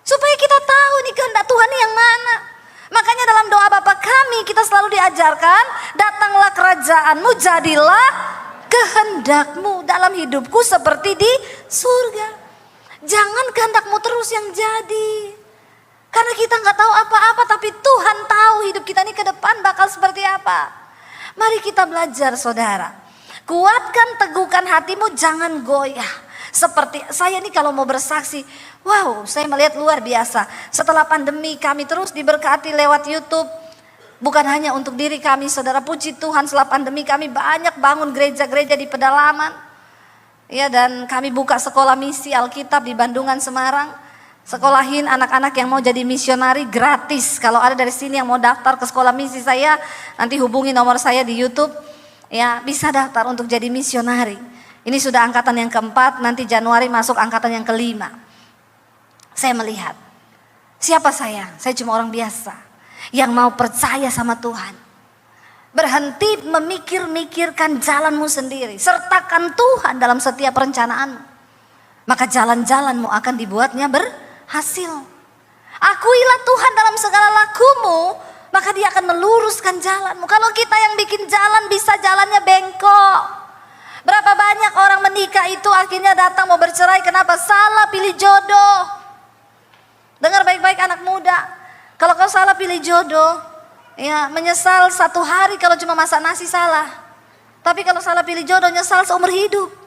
Supaya kita tahu nih kehendak Tuhan yang mana. Makanya dalam doa Bapa kami kita selalu diajarkan, datanglah kerajaanmu, jadilah kehendakmu dalam hidupku seperti di surga. Jangan kehendakmu terus yang jadi. Karena kita nggak tahu apa-apa, tapi Tuhan tahu hidup kita ini ke depan bakal seperti apa. Mari kita belajar saudara. Kuatkan, teguhkan hatimu, jangan goyah. Seperti saya nih kalau mau bersaksi, wow saya melihat luar biasa. Setelah pandemi kami terus diberkati lewat YouTube. Bukan hanya untuk diri kami saudara, puji Tuhan setelah pandemi kami banyak bangun gereja-gereja di pedalaman. Ya, dan kami buka sekolah misi Alkitab di Bandungan, Semarang. Sekolahin anak-anak yang mau jadi misionari gratis. Kalau ada dari sini yang mau daftar ke sekolah misi saya, nanti hubungi nomor saya di YouTube. Ya, bisa daftar untuk jadi misionari. Ini sudah angkatan yang keempat, nanti Januari masuk angkatan yang kelima. Saya melihat, siapa saya? Saya cuma orang biasa. yang mau percaya sama Tuhan. Berhenti memikir-mikirkan jalanmu sendiri. Sertakan Tuhan dalam setiap perencanaanmu. Maka jalan-jalanmu akan dibuatnya berhasil. Akuilah Tuhan dalam segala lakumu, maka dia akan meluruskan jalanmu. Kalau kita yang bikin jalan, bisa jalannya bengkok. Berapa banyak orang menikah itu akhirnya datang mau bercerai, kenapa? Salah pilih jodoh. Dengar baik-baik anak muda, kalau kau salah pilih jodoh, ya menyesal satu hari kalau cuma masak nasi salah. Tapi kalau salah pilih jodoh, nyesal seumur hidup.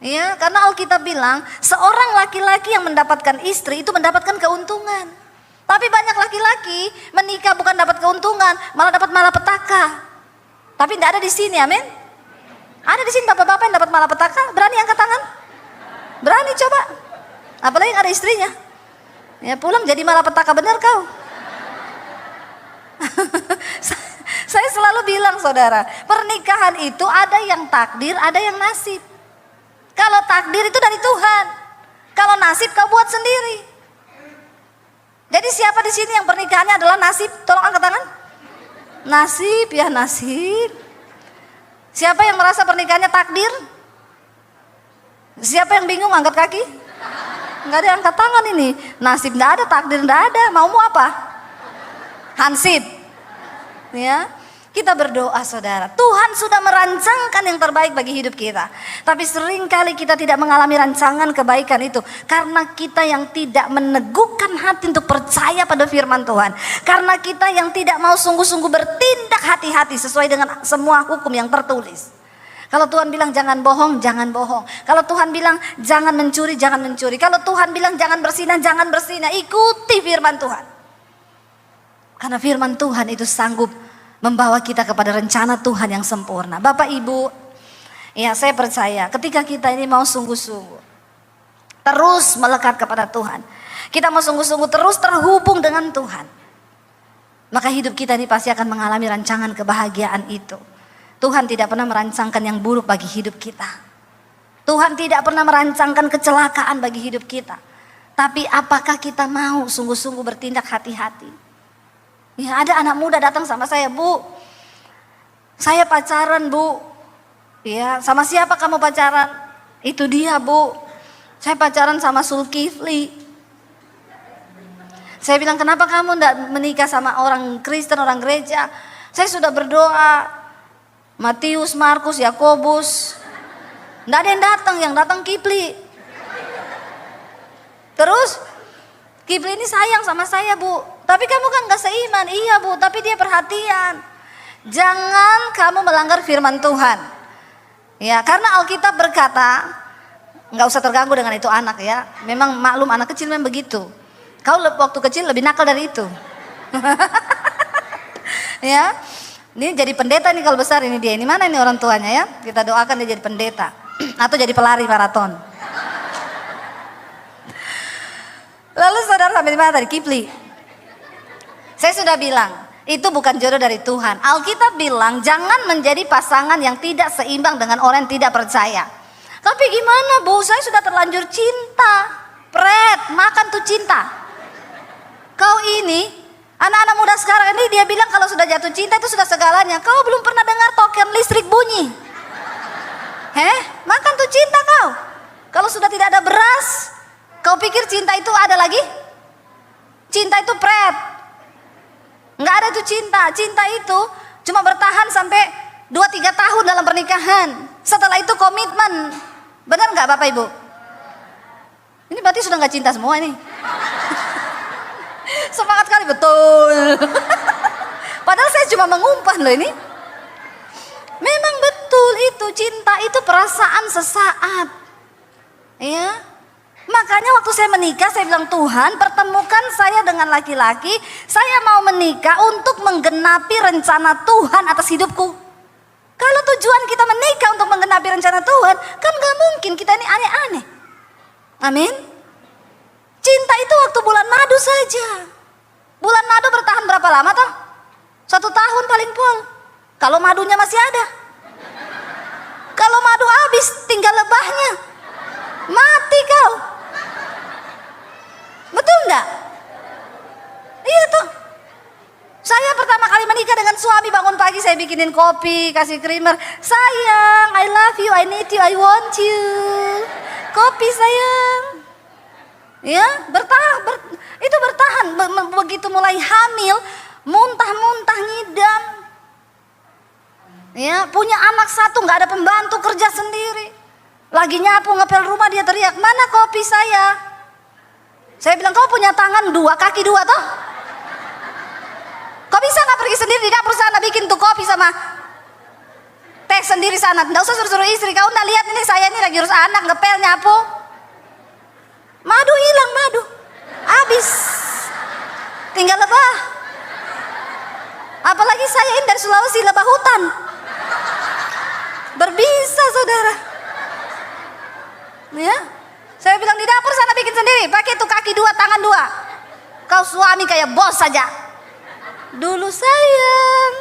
Ya, karena Alkitab bilang seorang laki-laki yang mendapatkan istri itu mendapatkan keuntungan. Tapi banyak laki-laki menikah bukan dapat keuntungan, malah dapat malapetaka. Tapi tidak ada di sini, amin. Ada di sini bapak-bapak yang dapat malapetaka, berani angkat tangan? Berani coba. Apalagi yang ada istrinya. Ya pulang jadi malapetaka benar kau. Saya selalu bilang saudara, pernikahan itu ada yang takdir, ada yang nasib. Kalau takdir itu dari Tuhan, kalau nasib kau buat sendiri. Jadi siapa di sini yang pernikahannya adalah nasib? Tolong angkat tangan. Nasib ya nasib. Siapa yang merasa pernikahannya takdir? Siapa yang bingung angkat kaki? Enggak ada yang angkat tangan ini. Nasib enggak ada, takdir enggak ada. Maumu apa? Hansip. Ya. Kita berdoa saudara, Tuhan sudah merancangkan yang terbaik bagi hidup kita. Tapi seringkali kita tidak mengalami rancangan kebaikan itu. Karena kita yang tidak meneguhkan hati untuk percaya pada firman Tuhan. Karena kita yang tidak mau sungguh-sungguh bertindak hati-hati sesuai dengan semua hukum yang tertulis. Kalau Tuhan bilang jangan bohong, jangan bohong. Kalau Tuhan bilang jangan mencuri, jangan mencuri. Kalau Tuhan bilang jangan bersinah, jangan bersinah. Ikuti firman Tuhan. Karena firman Tuhan itu sanggup membawa kita kepada rencana Tuhan yang sempurna. Bapak Ibu, ya saya percaya ketika kita ini mau sungguh-sungguh terus melekat kepada Tuhan, kita mau sungguh-sungguh terus terhubung dengan Tuhan, maka hidup kita ini pasti akan mengalami rancangan kebahagiaan itu. Tuhan tidak pernah merancangkan yang buruk bagi hidup kita. Tuhan tidak pernah merancangkan kecelakaan bagi hidup kita. Tapi apakah kita mau sungguh-sungguh bertindak hati-hati? Ya, ada anak muda datang sama saya, Bu, saya pacaran Bu. Ya, sama siapa kamu pacaran? Itu dia Bu, saya pacaran sama Zulkifli. Saya bilang kenapa kamu tidak menikah sama orang Kristen, orang gereja? Saya sudah berdoa, Matius, Markus, Yakobus, tidak ada yang datang Kifli. Terus Kifli ini sayang sama saya Bu. Tapi kamu kan gak seiman. Iya Bu, tapi dia perhatian. Jangan kamu melanggar firman Tuhan. Ya, karena Alkitab berkata, gak usah terganggu dengan itu anak ya. Memang maklum anak kecil memang begitu. Kau waktu kecil lebih nakal dari itu. Ya, ini jadi pendeta nih kalau besar ini dia. Ini mana ini orang tuanya ya? Kita doakan dia jadi pendeta atau jadi pelari maraton. Lalu saudara sampai di mana tadi? Kifli. Saya sudah bilang, itu bukan jodoh dari Tuhan. Alkitab bilang jangan menjadi pasangan yang tidak seimbang dengan orang yang tidak percaya. Tapi gimana Bu, saya sudah terlanjur cinta. Pret, makan tuh cinta. Kau ini, anak-anak muda sekarang ini dia bilang kalau sudah jatuh cinta itu sudah segalanya. Kau belum pernah dengar token listrik bunyi. Makan tuh cinta kau. Kalau sudah tidak ada beras, kau pikir cinta itu ada lagi? Cinta itu pret. Nggak ada itu cinta. Cinta itu cuma bertahan sampai 2-3 tahun dalam pernikahan. Setelah itu komitmen. Benar nggak Bapak Ibu? Ini berarti sudah nggak cinta semua ini. Semangat kali betul. Padahal saya cuma mengumpan loh ini. Memang betul itu cinta itu perasaan sesaat. Ya. Makanya waktu saya menikah saya bilang Tuhan pertemukan saya dengan laki-laki. Saya mau menikah untuk menggenapi rencana Tuhan atas hidupku. Kalau tujuan kita menikah untuk menggenapi rencana Tuhan, kan gak mungkin kita ini aneh-aneh. Amin. Cinta itu waktu bulan madu saja. Bulan madu bertahan berapa lama toh? 1 tahun paling pol. Kalau madunya masih ada. Kalau madu habis tinggal lebahnya. Mati kau. Betul enggak? Iya tuh. Saya pertama kali menikah dengan suami, bangun pagi saya bikinin kopi, kasih creamer. Sayang, I love you, I need you, I want you. Kopi sayang. Ya, itu bertahan. Begitu mulai hamil, muntah-muntah ngidam. Ya, punya anak satu, nggak ada pembantu, kerja sendiri. Lagi nyapu ngepel rumah, dia teriak, mana kopi saya? Saya bilang, kau punya tangan dua, kaki dua toh? Kau bisa nggak pergi sendiri di dapur sana bikin tuh kopi sama teh sendiri sana? Nggak usah suruh-suruh istri. Kau nggak lihat ini saya ini lagi urus anak, ngepel, nyapu. Madu hilang, madu habis, tinggal lebah. Apalagi saya ini dari Sulawesi, lebah hutan. Berbisa saudara. Ya, saya bilang di dapur sana bikin sendiri, pakai tuh kaki dua, tangan dua. Kau suami kayak bos saja. Dulu sayang.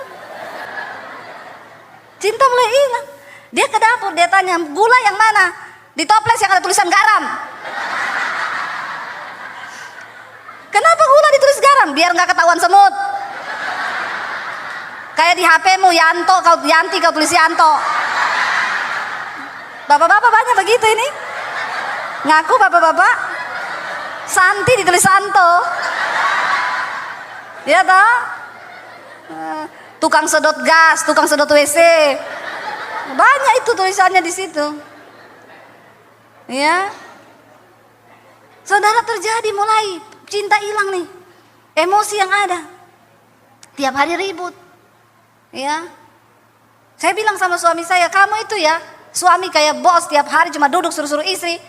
Cinta mulai hilang. Dia ke dapur, dia tanya, gula yang mana? Di toples yang ada tulisan garam. Kenapa gula ditulis garam? Biar nggak ketahuan semut. Kayak di HP-mu Yanto, Yanti kau tulis Yanto. Bapak-bapak banyak begitu ini. Ngaku bapak-bapak. Santi ditulis Santo. Ya toh? Tukang sedot gas, tukang sedot WC. Banyak itu tulisannya di situ. Ya. Saudara, terjadi mulai cinta hilang nih. Emosi yang ada. Tiap hari ribut. Ya. Saya bilang sama suami saya, kamu itu ya, suami kayak bos, tiap hari cuma duduk suruh-suruh istri.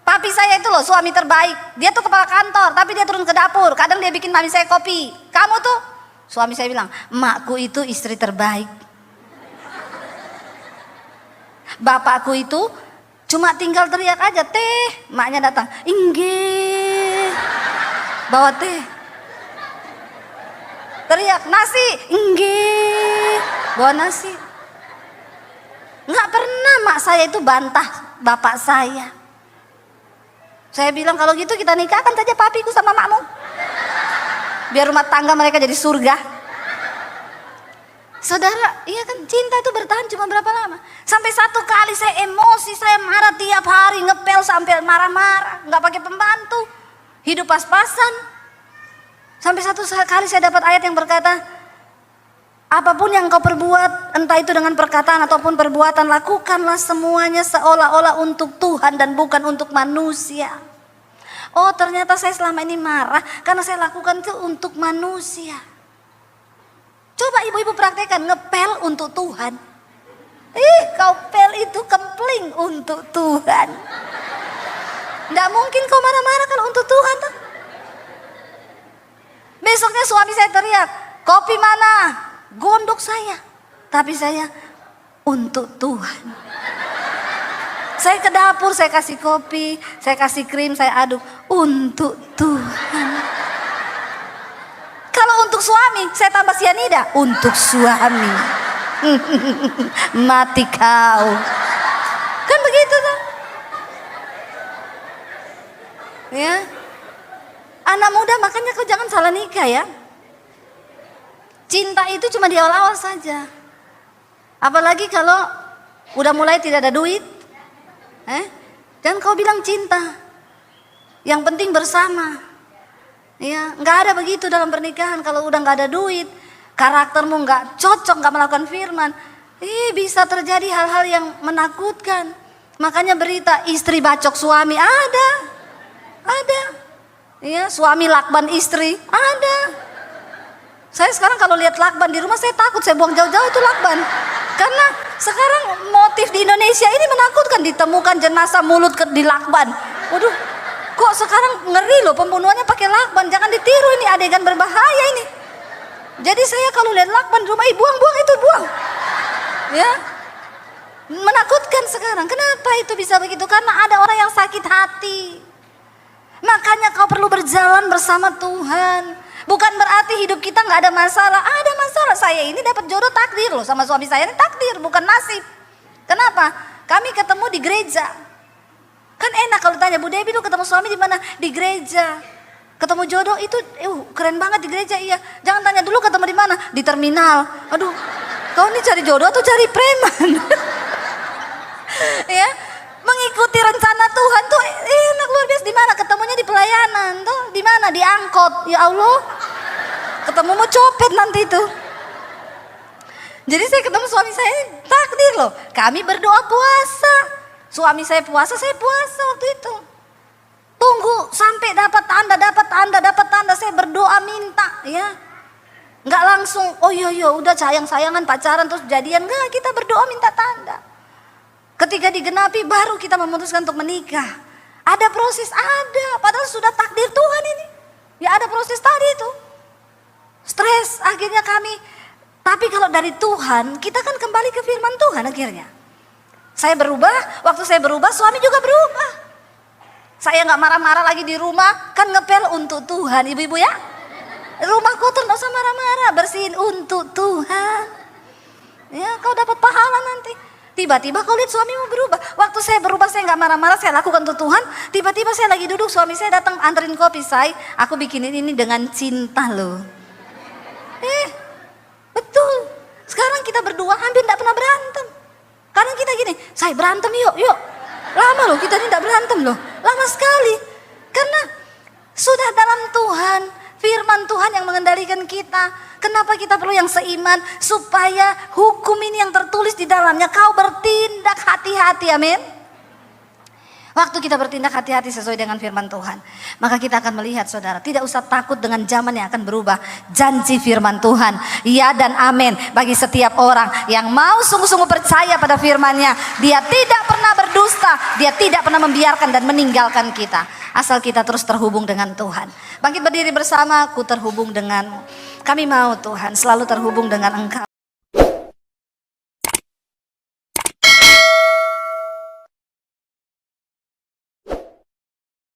Papi saya itu loh suami terbaik. Dia tuh kepala kantor, tapi dia turun ke dapur. Kadang dia bikin mami saya kopi. Kamu tuh, suami saya bilang, emakku itu istri terbaik. Bapakku itu cuma tinggal teriak aja, teh. Maknya datang, inggih. Bawa teh. Teriak, nasi, inggih. Bawa nasi. Nggak pernah mak saya itu bantah bapak saya. Saya bilang kalau gitu kita nikahkan saja papiku sama makmu. Biar rumah tangga mereka jadi surga. Saudara, iya kan cinta itu bertahan cuma berapa lama? Sampai satu kali saya emosi, saya marah tiap hari, ngepel sampai marah-marah, nggak pakai pembantu, hidup pas-pasan. Sampai satu kali saya dapat ayat yang berkata, apapun yang kau perbuat, entah itu dengan perkataan ataupun perbuatan, lakukanlah semuanya seolah-olah untuk Tuhan dan bukan untuk manusia. Oh, ternyata saya selama ini marah karena saya lakukan itu untuk manusia. Coba ibu-ibu praktekkan, ngepel untuk Tuhan. Kau pel itu kempling untuk Tuhan. Nggak mungkin kau marah-marah kalau untuk Tuhan tuh. Besoknya suami saya teriak, kopi mana? Gondok saya, tapi saya untuk Tuhan. Saya ke dapur, saya kasih kopi, saya kasih krim, saya aduk untuk Tuhan. Kalau untuk suami, saya tambah sianida untuk suami. Mati kau. Kan begitu tuh. Ya. Anak muda makanya kau jangan salah nikah ya. Cinta itu cuma di awal-awal saja. Apalagi kalau udah mulai tidak ada duit. Dan kau bilang cinta. Yang penting bersama. Ya, nggak ada begitu dalam pernikahan. Kalau udah nggak ada duit, karaktermu nggak cocok, nggak melakukan firman, bisa terjadi hal-hal yang menakutkan. Makanya berita istri bacok suami ada. Ya, suami lakban istri ada. Saya sekarang kalau lihat lakban di rumah saya takut, saya buang jauh-jauh itu lakban. Karena sekarang motif di Indonesia ini menakutkan, ditemukan jenazah mulut di lakban. Waduh, kok sekarang ngeri loh, pembunuhannya pakai lakban. Jangan ditiru, ini adegan berbahaya ini. Jadi saya kalau lihat lakban di rumah, buang-buang itu, buang. Ya, menakutkan sekarang. Kenapa itu bisa begitu? Karena ada orang yang sakit hati. Makanya kau perlu berjalan bersama Tuhan. Bukan berarti hidup kita nggak ada masalah. Ada masalah. Saya ini dapat jodoh takdir loh sama suami saya, ini takdir bukan nasib. Kenapa? Kami ketemu di gereja. Kan enak kalau tanya, Bu Debbie lu ketemu suami di mana? Di gereja. Ketemu jodoh itu keren banget di gereja, iya. Jangan tanya dulu ketemu di mana, di terminal. Aduh, kau ini cari jodoh atau cari preman? Ya, mengikuti rencana Tuhan tuh enak luar biasa. Di mana ketemunya? Di pelayanan tuh, di mana? Di angkot. Ya Allah, ketemu mau copet nanti itu. Jadi saya ketemu suami saya, takdir loh. Kami berdoa puasa. Suami saya puasa waktu itu. Tunggu sampai dapat tanda, saya berdoa minta ya. Enggak langsung, oh iya udah sayang-sayangan pacaran terus jadian, enggak, kita berdoa minta tanda. Ketika digenapi baru kita memutuskan untuk menikah. Ada proses, padahal sudah takdir Tuhan ini. Ya ada proses tadi itu. Stres akhirnya kami, tapi kalau dari Tuhan kita kan kembali ke firman Tuhan akhirnya. Saya berubah, waktu saya berubah suami juga berubah. Saya nggak marah-marah lagi di rumah, kan ngepel untuk Tuhan, ibu-ibu ya. Rumah kotor nggak usah marah-marah, bersihin untuk Tuhan. Ya, kau dapat pahala nanti. Tiba-tiba kau lihat suamimu berubah. Waktu saya berubah, saya nggak marah-marah, saya lakukan untuk Tuhan. Tiba-tiba saya lagi duduk, suami saya datang anterin kopi, aku bikinin ini dengan cinta loh. Betul. Sekarang kita berdua hampir tidak pernah berantem. Karena kita gini, saya berantem yuk. Lama loh, kita ini tidak berantem loh. Lama sekali. Karena sudah dalam Tuhan, firman Tuhan yang mengendalikan kita. Kenapa kita perlu yang seiman? Supaya hukum ini yang tertulis di dalamnya, kau bertindak hati-hati, amin. Waktu kita bertindak hati-hati sesuai dengan firman Tuhan, maka kita akan melihat saudara, tidak usah takut dengan zaman yang akan berubah. Janji firman Tuhan, ya dan amin. Bagi setiap orang yang mau sungguh-sungguh percaya pada firman-Nya, dia tidak pernah berdusta, dia tidak pernah membiarkan dan meninggalkan kita. Asal kita terus terhubung dengan Tuhan. Bangkit berdiri bersama, aku terhubung denganmu. Kami mau Tuhan selalu terhubung dengan Engkau.